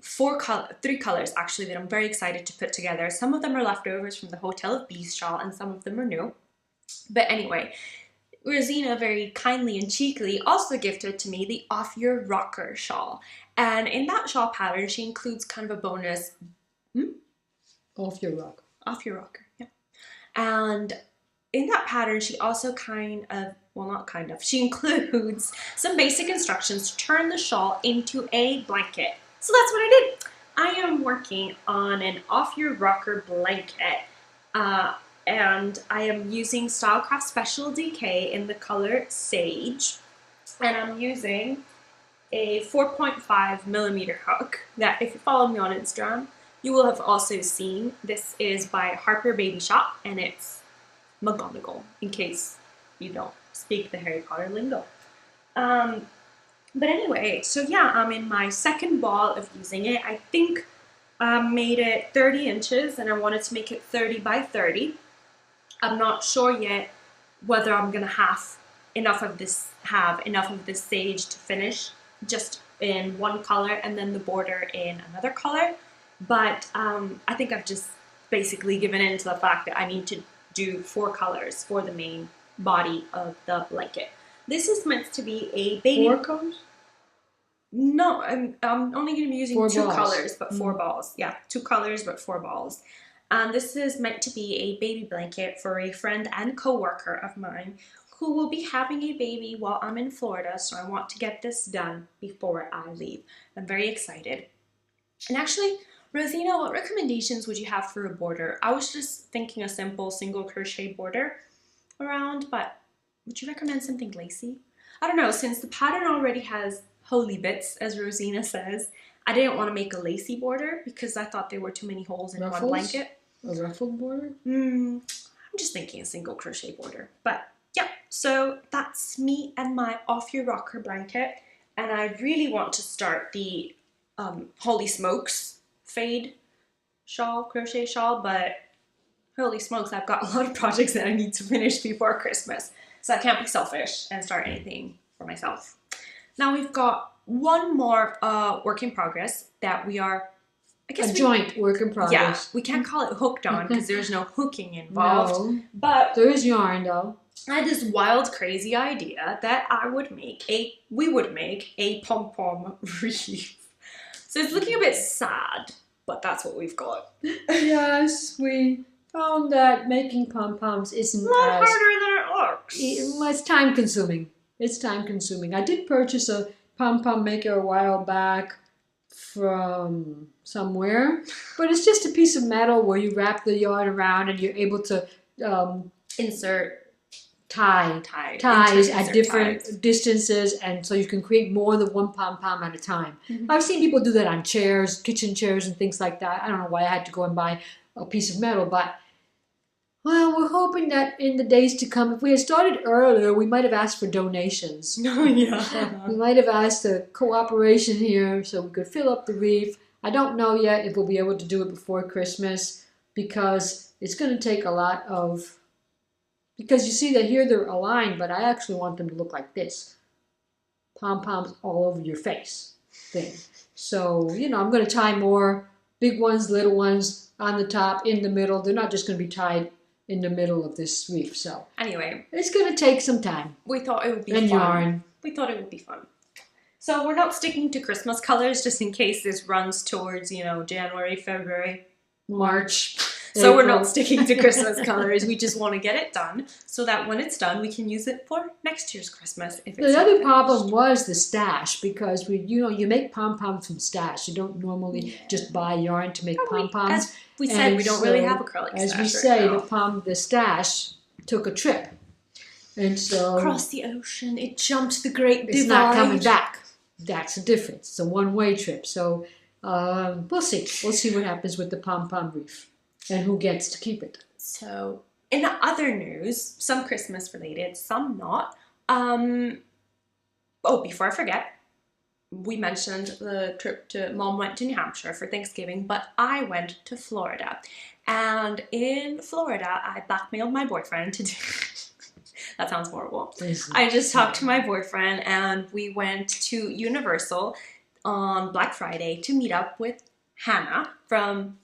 3 colors actually that I'm very excited to put together. Some of them are leftovers from the Hotel of Bees shawl and some of them are new. But anyway, Rosina very kindly and cheekily also gifted to me the Off Your Rocker shawl. And in that shawl pattern, she includes kind of a bonus... Off Your Rocker. Off Your Rocker, yeah. And in that pattern, she also she includes some basic instructions to turn the shawl into a blanket. So that's what I did. I am working on an Off Your Rocker blanket. And I am using Stylecraft Special DK in the color Sage. And I'm using a 4.5 millimeter hook that, if you follow me on Instagram, you will have also seen. This is by Harper Baby Shop, and it's McGonagall, in case you don't speak the Harry Potter lingo. But anyway, so yeah, I'm in my second ball of using it. I think I made it 30 inches, and I wanted to make it 30 by 30. I'm not sure yet whether I'm gonna have enough of this sage to finish just in one color and then the border in another color. But I think I've just basically given in to the fact that I need to do 4 colors for the main body of the blanket. This is meant to be a baby. 4 colors? No, I'm only going to be using 4 2 balls. colors, but 4 balls. Yeah, 2 colors, but 4 balls. And this is meant to be a baby blanket for a friend and co-worker of mine who will be having a baby while I'm in Florida, so I want to get this done before I leave. I'm very excited. And actually, Rosina, what recommendations would you have for a border? I was just thinking a simple single crochet border around, but would you recommend something lacy? I don't know, since the pattern already has holy bits, as Rosina says, I didn't want to make a lacy border because I thought there were too many holes in Ruffles? one blanket. A ruffled border? I'm just thinking a single crochet border. But yeah, so that's me and my Off Your Rocker blanket. And I really want to start the Holy Smokes fade shawl, crochet shawl, but holy smokes, I've got a lot of projects that I need to finish before Christmas. So I can't be selfish and start anything for myself. Now we've got one more work in progress that we are, I guess, joint work in progress. Yeah, we can't call it hooked on because there's no hooking involved. No, but there is yarn though. I had this wild, crazy idea that we would make a pom-pom wreath. So it's looking a bit sad, but that's what we've got. Yes, we found that making pom-poms isn't A lot as... harder than it looks. It's time consuming. It's time consuming. I did purchase a pom-pom maker a while back from somewhere, but it's just a piece of metal where you wrap the yarn around and you're able to insert ties at different distances, and so you can create more than one pom-pom at a time. I've seen people do that on chairs, kitchen chairs and things like that. I don't know why I had to go and buy a piece of metal, but well, we're hoping that in the days to come, if we had started earlier, we might have asked for donations. Yeah. We might have asked for cooperation here so we could fill up the reef. I don't know yet if we'll be able to do it before Christmas because it's going to take a lot of... Because you see that here they're aligned, but I actually want them to look like this. Pom-poms all over your face thing. So, I'm going to tie more big ones, little ones on the top, in the middle. They're not just going to be tied in the middle of this reef. So anyway, it's going to take some time. We thought it would be and fun. Yarn. We thought it would be fun. So we're not sticking to Christmas colors just in case this runs towards, January, February, March. So April. We're not sticking to Christmas colors. We just want to get it done so that when it's done, we can use it for next year's Christmas. If it's the other problem was the stash because you make pom-poms from stash. You don't normally just buy yarn to make pom-poms. As we said, we don't really have acrylic stash. As we say, the stash took a trip. And so... Across the ocean, it jumped the Great Divide. It's not coming back. That's the difference. It's a one-way trip. So we'll see. We'll see what happens with the pom-pom reef. And who gets to keep it. So, in other news, some Christmas related, some not. Before I forget, we mentioned the trip Mom went to New Hampshire for Thanksgiving, but I went to Florida. And in Florida, I blackmailed my boyfriend to do... That sounds horrible. I just talked to my boyfriend and we went to Universal on Black Friday to meet up with Hannah from...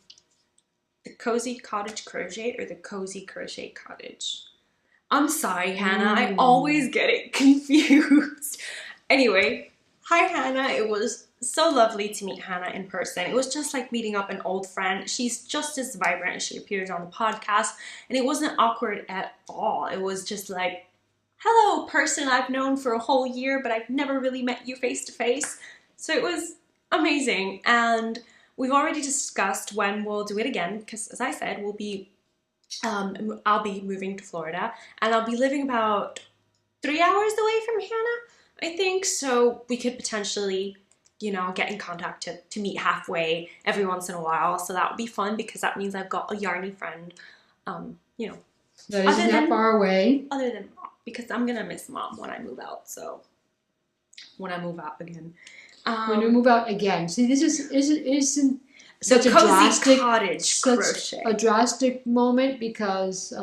The Cozy Cottage Crochet or the Cozy Crochet Cottage? I'm sorry, Hannah. I always get it confused. Anyway, hi, Hannah. It was so lovely to meet Hannah in person. It was just like meeting up an old friend. She's just as vibrant as she appears on the podcast. And it wasn't awkward at all. It was just like, hello, person I've known for a whole year, but I've never really met you face to face. So it was amazing. And we've already discussed when we'll do it again because, as I said, I'll be moving to Florida and I'll be living about 3 hours away from Hannah, I think. So we could potentially, get in contact to meet halfway every once in a while. So that would be fun because that means I've got a yarny friend, That isn't that far away. Other than Mom, because I'm going to miss Mom when I move out. So when I move out again. When we move out again. See, this isn't such a drastic moment because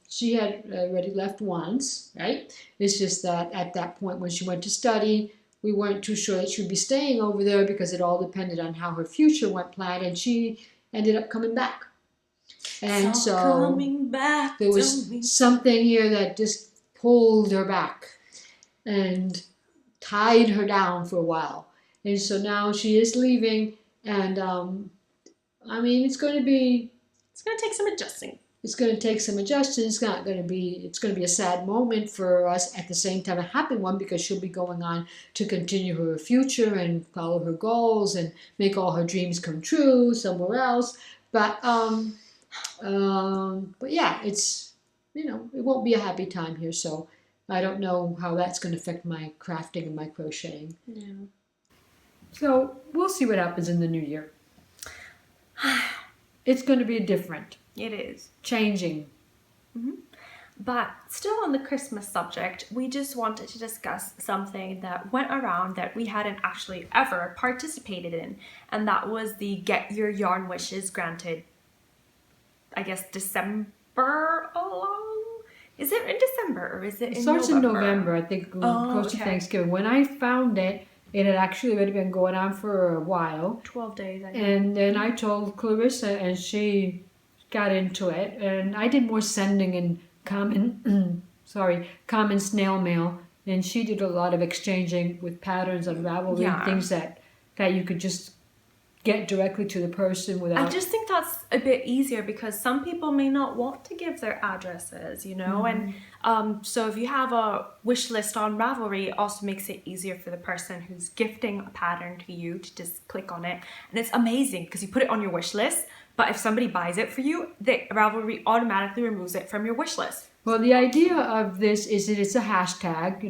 she had already left once, right? It's just that at that point when she went to study, we weren't too sure that she would be staying over there because it all depended on how her future went planned, and she ended up coming back. And so coming back there was something here that just pulled her back and tied her down for a while. And so now she is leaving, and it's going to take some adjusting. It's going to take some adjusting. It's going to be a sad moment for us, at the same time a happy one, because she'll be going on to continue her future and follow her goals and make all her dreams come true somewhere else. But yeah, it's it won't be a happy time here. So I don't know how that's going to affect my crafting and my crocheting. Yeah. So we'll see what happens in the new year. It's going to be different. It is. Changing. Mm-hmm. But still on the Christmas subject, we just wanted to discuss something that went around that we hadn't actually ever participated in. And that was the Get Your Yarn Wishes Granted, I guess, December along? Is it in December or is it in November? It starts in November, I think, close to Thanksgiving. When I found it, it had actually already been going on for a while. 12 days, I think. And then I told Clarissa, and she got into it. And I did more sending in common snail mail. And she did a lot of exchanging with patterns, unraveling, things that you could just get directly to the person without... I just think that's a bit easier because some people may not want to give their addresses, Mm-hmm. And so if you have a wish list on Ravelry, it also makes it easier for the person who's gifting a pattern to you to just click on it. And it's amazing because you put it on your wish list, but if somebody buys it for you, Ravelry automatically removes it from your wish list. Well, the idea of this is that it's a hashtag,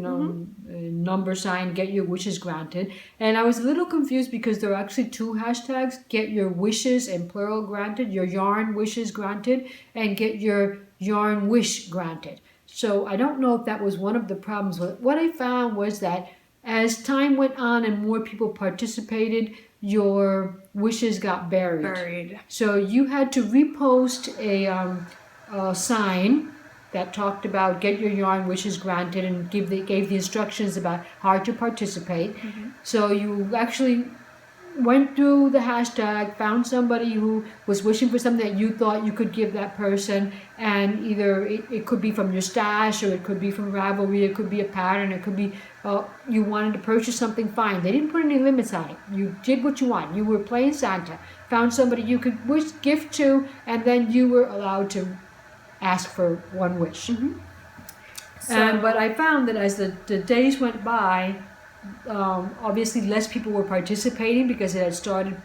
number sign, get your wishes granted. And I was a little confused because there are actually two hashtags, get your wishes in plural granted, your yarn wishes granted, and get your yarn wish granted. So I don't know if that was one of the problems. What I found was that as time went on and more people participated, your wishes got buried. So you had to repost a sign that talked about get your yarn wishes granted and gave the instructions about how to participate. So you actually went through the hashtag, found somebody who was wishing for something that you thought you could give that person, and either it could be from your stash, or it could be from Ravelry, it could be a pattern, it could be you wanted to purchase something, fine. They didn't put any limits on it. You did what you want. You were playing Santa, found somebody you could gift to, and then you were allowed to ask for one wish. But I found that as the days went by, obviously less people were participating because it had started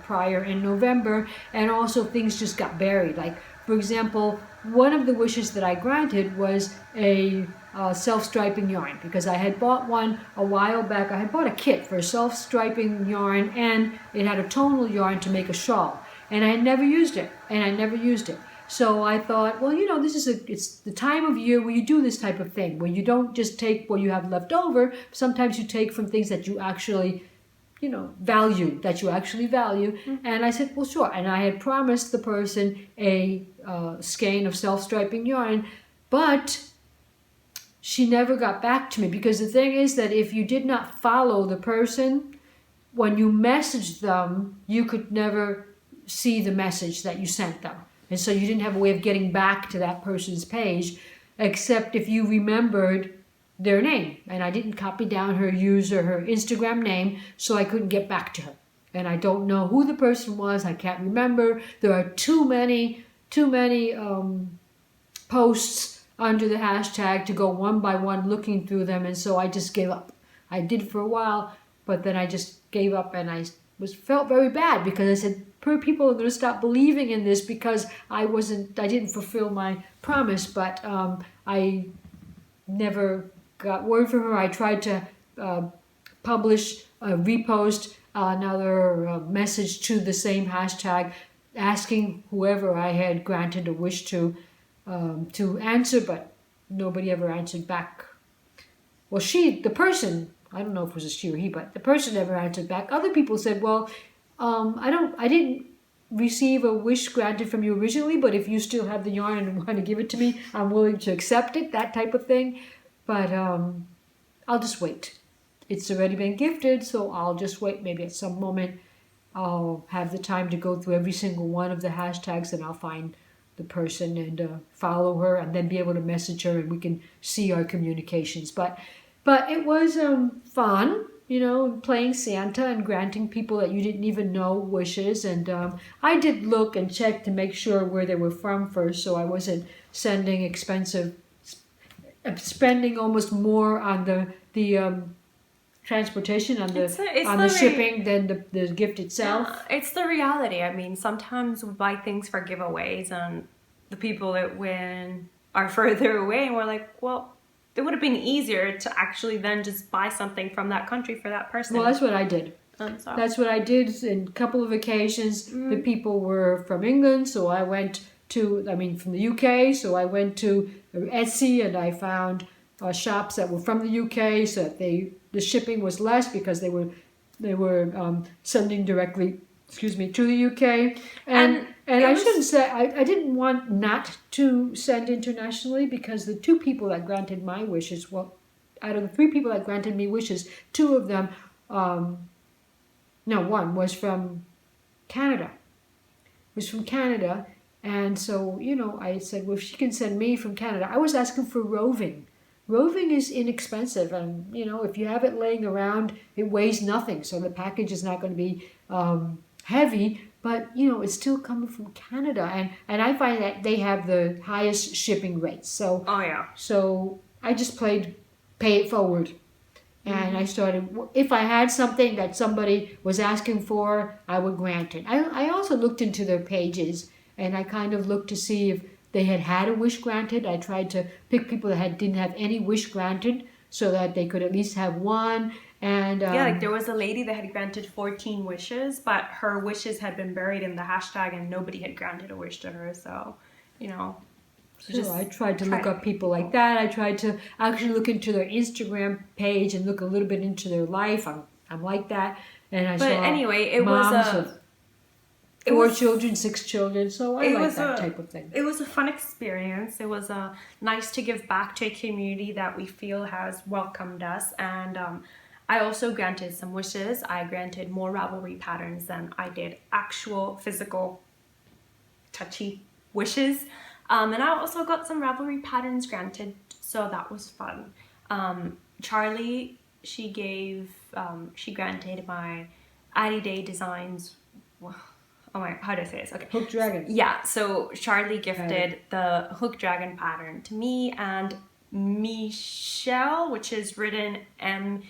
prior in November, and also things just got buried. Like, for example, one of the wishes that I granted was a self-striping yarn, because I had bought one a while back. I had bought a kit for self-striping yarn, and it had a tonal yarn to make a shawl, and I had never used it, So I thought, well, it's the time of year where you do this type of thing, where you don't just take what you have left over. Sometimes you take from things that you actually, value. And I said, well, sure. And I had promised the person a skein of self-striping yarn, but she never got back to me, because the thing is that if you did not follow the person, when you messaged them, you could never see the message that you sent them. And so you didn't have a way of getting back to that person's page, except if you remembered their name. And I didn't copy down her Instagram name, so I couldn't get back to her. And I don't know who the person was. I can't remember. There are too many posts under the hashtag to go one by one looking through them. And so I just gave up. I did for a while, but then I just gave up, and I felt very bad, because I said, people are going to stop believing in this because I didn't fulfill my promise. But I never got word from her. I tried to repost another message to the same hashtag, asking whoever I had granted a wish to answer, but nobody ever answered back. Well, the person, I don't know if it was a she or he, but the person never answered back. Other people said, well, I didn't receive a wish granted from you originally, but if you still have the yarn and want to give it to me, I'm willing to accept it, that type of thing. But I'll just wait. It's already been gifted, so I'll just wait. Maybe at some moment I'll have the time to go through every single one of the hashtags, and I'll find the person and follow her, and then be able to message her, and we can see our communications. But it was fun. Playing Santa and granting people that you didn't even know wishes. And I did look and check to make sure where they were from first, so I wasn't spending almost more on the transportation, on the shipping than the gift itself. Yeah, it's the reality. I mean, sometimes we buy things for giveaways, and the people that win are further away, and we're like, well, it would have been easier to actually then just buy something from that country for that person. Well, that's what I did. That's what I did in a couple of occasions. The people were from England, so I went from the UK, so I went to Etsy, and I found shops that were from the UK, so that the shipping was less, because they were sending directly, to the UK. And I shouldn't say, I didn't want not to send internationally, because the two people that granted my wishes, well, out of the three people that granted me wishes, two of them, one was from Canada. And so, I said, well, if she can send me from Canada. I was asking for roving. Roving is inexpensive, and, if you have it laying around, it weighs nothing, so the package is not going to be heavy, but, it's still coming from Canada, and I find that they have the highest shipping rates. So, so I just played pay it forward. And I started, if I had something that somebody was asking for, I would grant it. I also looked into their pages, and I kind of looked to see if they had a wish granted. I tried to pick people that didn't have any wish granted so that they could at least have one. And yeah, like there was a lady that had granted 14 wishes, but her wishes had been buried in the hashtag and nobody had granted a wish to her. So, you know. So I tried to look up people like that. I tried to actually look into their Instagram page and look a little bit into their life. I'm like that. And I saw anyway, it moms was with 4 children, 6 children. So I like that type of thing. It was a fun experience. It was nice to give back to a community that we feel has welcomed us. And I also granted some wishes. I granted more Ravelry patterns than I did actual physical touchy wishes. And I also got some Ravelry patterns granted, so that was fun. Charlie, she granted my Addy Day Designs. Oh my, how do I say this? Okay. Hook Dragon. Yeah, so Charlie gifted the Hook Dragon pattern to me, and Michelle, which is written Meeshelle.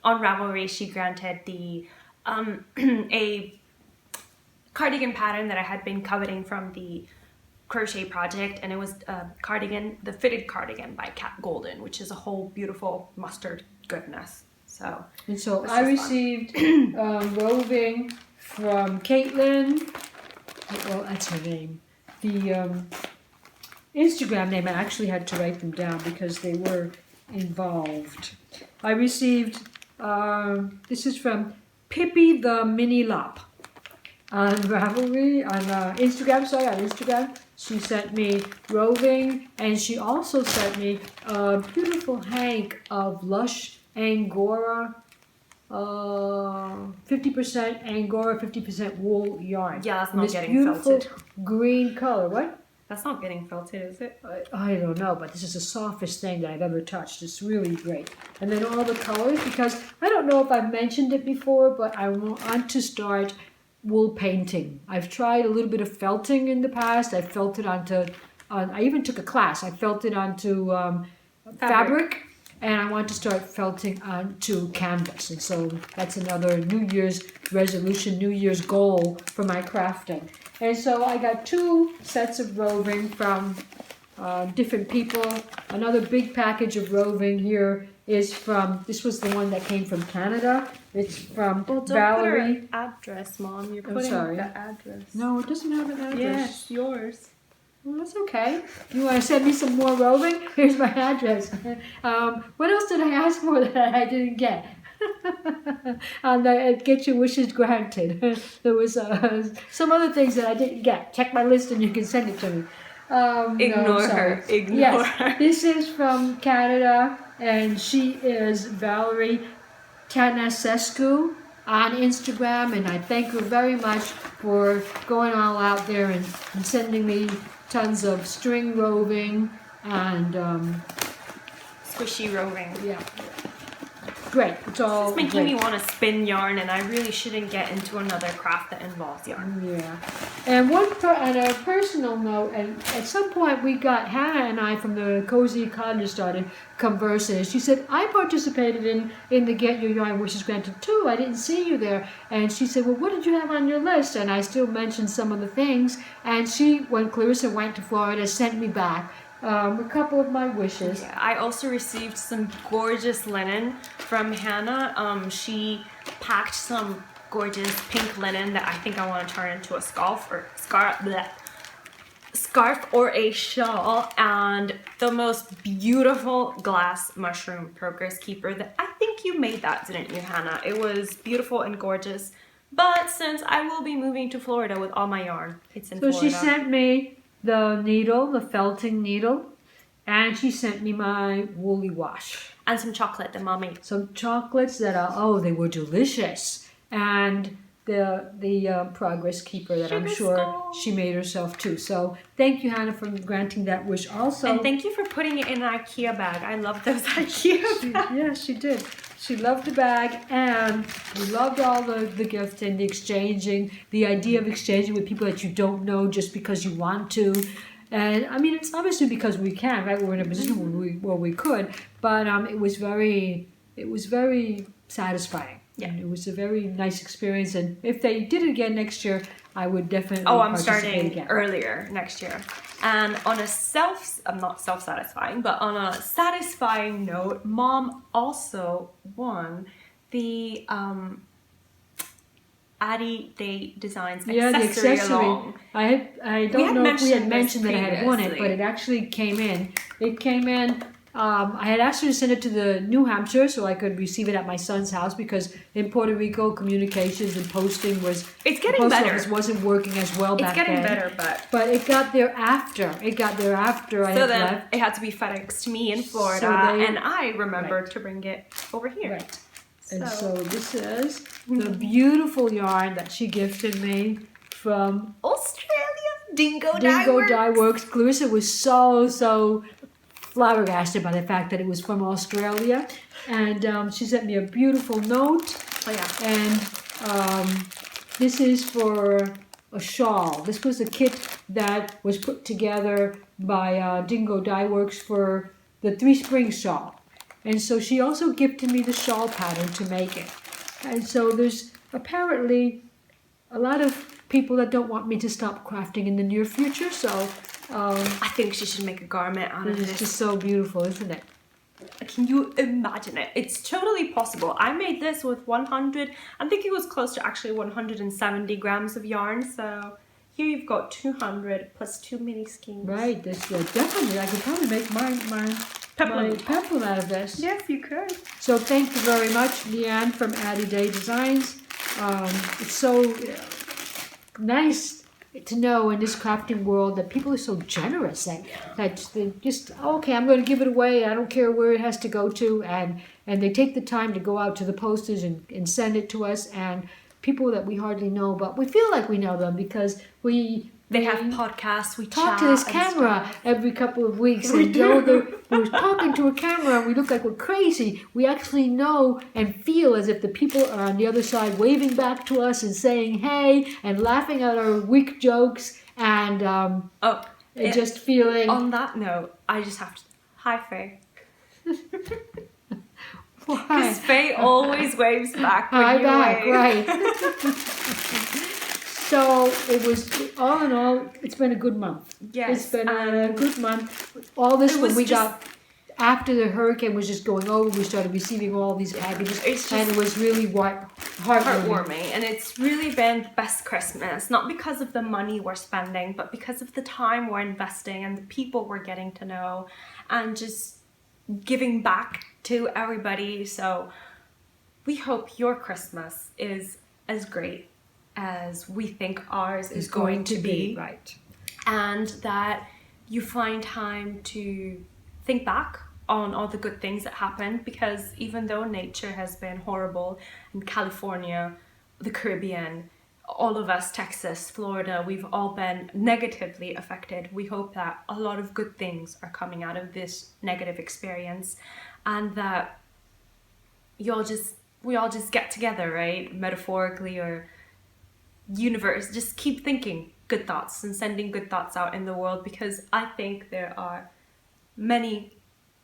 On Ravelry, she granted the a cardigan pattern that I had been coveting from the crochet project, and it was a cardigan, the fitted cardigan by Cat Golden, which is a whole beautiful mustard goodness. So I received roving from Caitlin. Well, that's her name. The Instagram name, I actually had to write them down because they were involved. I received, this is from Pippi the Mini Lop on Ravelry, on Instagram. She sent me roving, and she also sent me a beautiful hank of Lush Angora, 50% Angora, 50% wool yarn. Yeah, that's not getting beautiful felted. Green color. What? That's not getting felted, is it? I don't know, but this is the softest thing that I've ever touched. It's really great. And then all the colors, because I don't know if I've mentioned it before, but I want to start wool painting. I've tried a little bit of felting in the past. I felted onto, I even took a class. I felted onto fabric. And I want to start felting onto canvas. And so that's another New Year's resolution, New Year's goal for my crafting. And so I got 2 sets of roving from different people. Another big package of roving here is from, this was the one that came from Canada. It's from Valerie. Put her address, Mom. You're putting the address. No, it doesn't have an address. Yes, yours. Well, that's okay. You want to send me some more roving? Here's my address. What else did I ask for that I didn't get? And get your wishes granted. There was some other things that I didn't get. Check my list and you can send it to me. Ignore her. Ignore her. This is from Canada, and she is Valerie Tanasescu on Instagram, and I thank her very much for going all out there and sending me tons of string roving and squishy roving. Yeah. Great. It's all It's making me want to spin yarn, and I really shouldn't get into another craft that involves yarn. Yeah. And on a personal note, and at some point we got Hannah and I from the Cozy Cottage started conversing. She said, I participated in the Get Your Yarn Wishes Granted too. I didn't see you there. And she said, well, what did you have on your list? And I still mentioned some of the things. And she, when Clarissa went to Florida, sent me back a couple of my wishes. Yeah, I also received some gorgeous linen from Hannah. She packed some gorgeous pink linen that I think I want to turn into a scarf or a shawl, and the most beautiful glass mushroom progress keeper that I think you made that, didn't you, Hannah? It was beautiful and gorgeous, but since I will be moving to Florida with all my yarn, it's in Florida. So she sent me the needle, the felting needle, and she sent me my woolly wash. And some chocolate that Mom made. Some chocolates that they were delicious. And the progress keeper that I'm sure she made herself too. So thank you, Hannah, for granting that wish also. And thank you for putting it in an IKEA bag. I love those IKEA bags. Yeah, she did. She loved the bag, and we loved all the gifting, the exchanging, the idea of exchanging with people that you don't know just because you want to. And I mean, it's obviously because we can, right? We're in a position where we could, but it was very satisfying. Yeah. And it was a very nice experience. And if they did it again next year, I would definitely I'm participate starting again. earlier next year. And on a not self-satisfying, but on a satisfying note, Mom also won the Addie Day Designs accessory along. I don't know if we had mentioned that I had won it, but it actually came in. It came in. I had asked her to send it to the New Hampshire so I could receive it at my son's house because in Puerto Rico, communications and posting was... It's getting the post better. office wasn't working as well back then. It's getting better, but it got there after. I had left. It had to be FedExed to me in Florida, and I remembered to bring it over here. Right. And so this is the beautiful yarn that she gifted me from Australia, Dingo Dye Works. Clarissa was so flabbergasted by the fact that it was from Australia, and she sent me a beautiful note. Oh yeah. And this is for a shawl. This was a kit that was put together by Dingo Dye Works for the Three Springs shawl. And so she also gifted me the shawl pattern to make it. And so there's apparently a lot of people that don't want me to stop crafting in the near future. So I think she should make a garment out of this. It's just so beautiful, isn't it? Can you imagine it? It's totally possible. I made this with 100, I think it was close to actually 170 grams of yarn. So here you've got 200 plus 2 mini skeins. Right, this definitely, I could probably make my peplum out of this. Yes, you could. So thank you very much, Leanne from Addie Day Designs. It's so nice to know in this crafting world that people are so generous that they just, okay, I'm going to give it away. I don't care where it has to go to. And they take the time to go out to the postage and send it to us. And people that we hardly know, but we feel like we know them because they have podcasts. We talk to this camera every couple of weeks, and we're talking to a camera, and we look like we're crazy. We actually know and feel as if the people are on the other side, waving back to us and saying "hey" and laughing at our weak jokes, and just feeling. On that note, I just have to hi, Faye. Why? Because Faye always waves back when you wave. Right. So it was, all in all, it's been a good month. Yes. It's been a good month. All this when we got, after the hurricane was just going over, we started receiving all these packages. And it was really heartwarming. And it's really been the best Christmas. Not because of the money we're spending, but because of the time we're investing and the people we're getting to know. And just giving back to everybody. So we hope your Christmas is as great as we think ours is going to be. Right. And that you find time to think back on all the good things that happened, because even though nature has been horrible in California, the Caribbean, all of us, Texas, Florida, we've all been negatively affected. We hope that a lot of good things are coming out of this negative experience, and that we all just get together, right? Metaphorically or universe, just keep thinking good thoughts and sending good thoughts out in the world, because I think there are many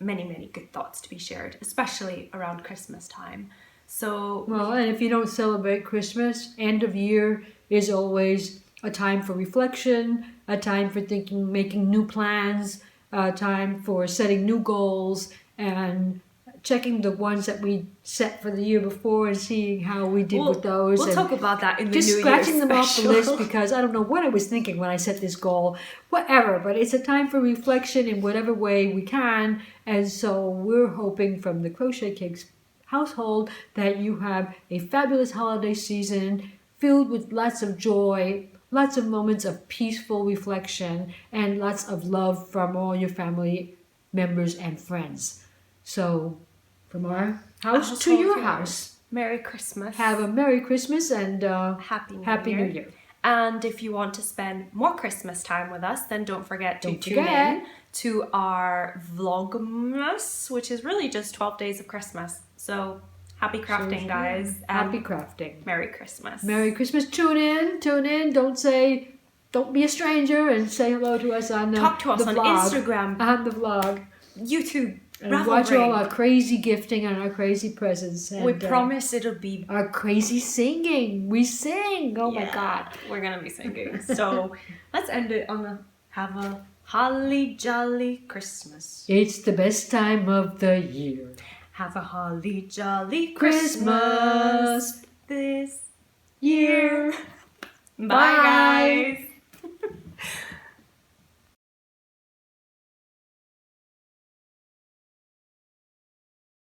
good thoughts to be shared, especially around Christmas time. So well, and if you don't celebrate Christmas, end of year is always a time for reflection, a time for thinking, making new plans, a time for setting new goals and checking the ones that we set for the year before and seeing how we did with those. We'll talk about that in the just New Year's scratching them off special. the list, because I don't know what I was thinking when I set this goal, whatever, but it's a time for reflection in whatever way we can. And so we're hoping from the Crochet Cakes household that you have a fabulous holiday season filled with lots of joy, lots of moments of peaceful reflection, and lots of love from all your family members and friends. So from our house to your house. Merry Christmas. Have a Merry Christmas and Happy New Year. And if you want to spend more Christmas time with us, then don't forget to tune in to our vlogmas, which is really just 12 days of Christmas. So happy crafting, guys. Happy crafting. Merry Christmas. Merry Christmas. Tune in. Don't be a stranger and say hello to us on the Talk to us the on vlog, Instagram, on the vlog, YouTube, And Raffle watch all ring. our crazy gifting and our crazy presents. And, We promise it'll be... our crazy singing. We sing. Oh my Yeah, God. We're going to be singing. So let's end it on a have a holly jolly Christmas. It's the best time of the year. Have a holly jolly Christmas Christmas this year. Bye, Bye. guys.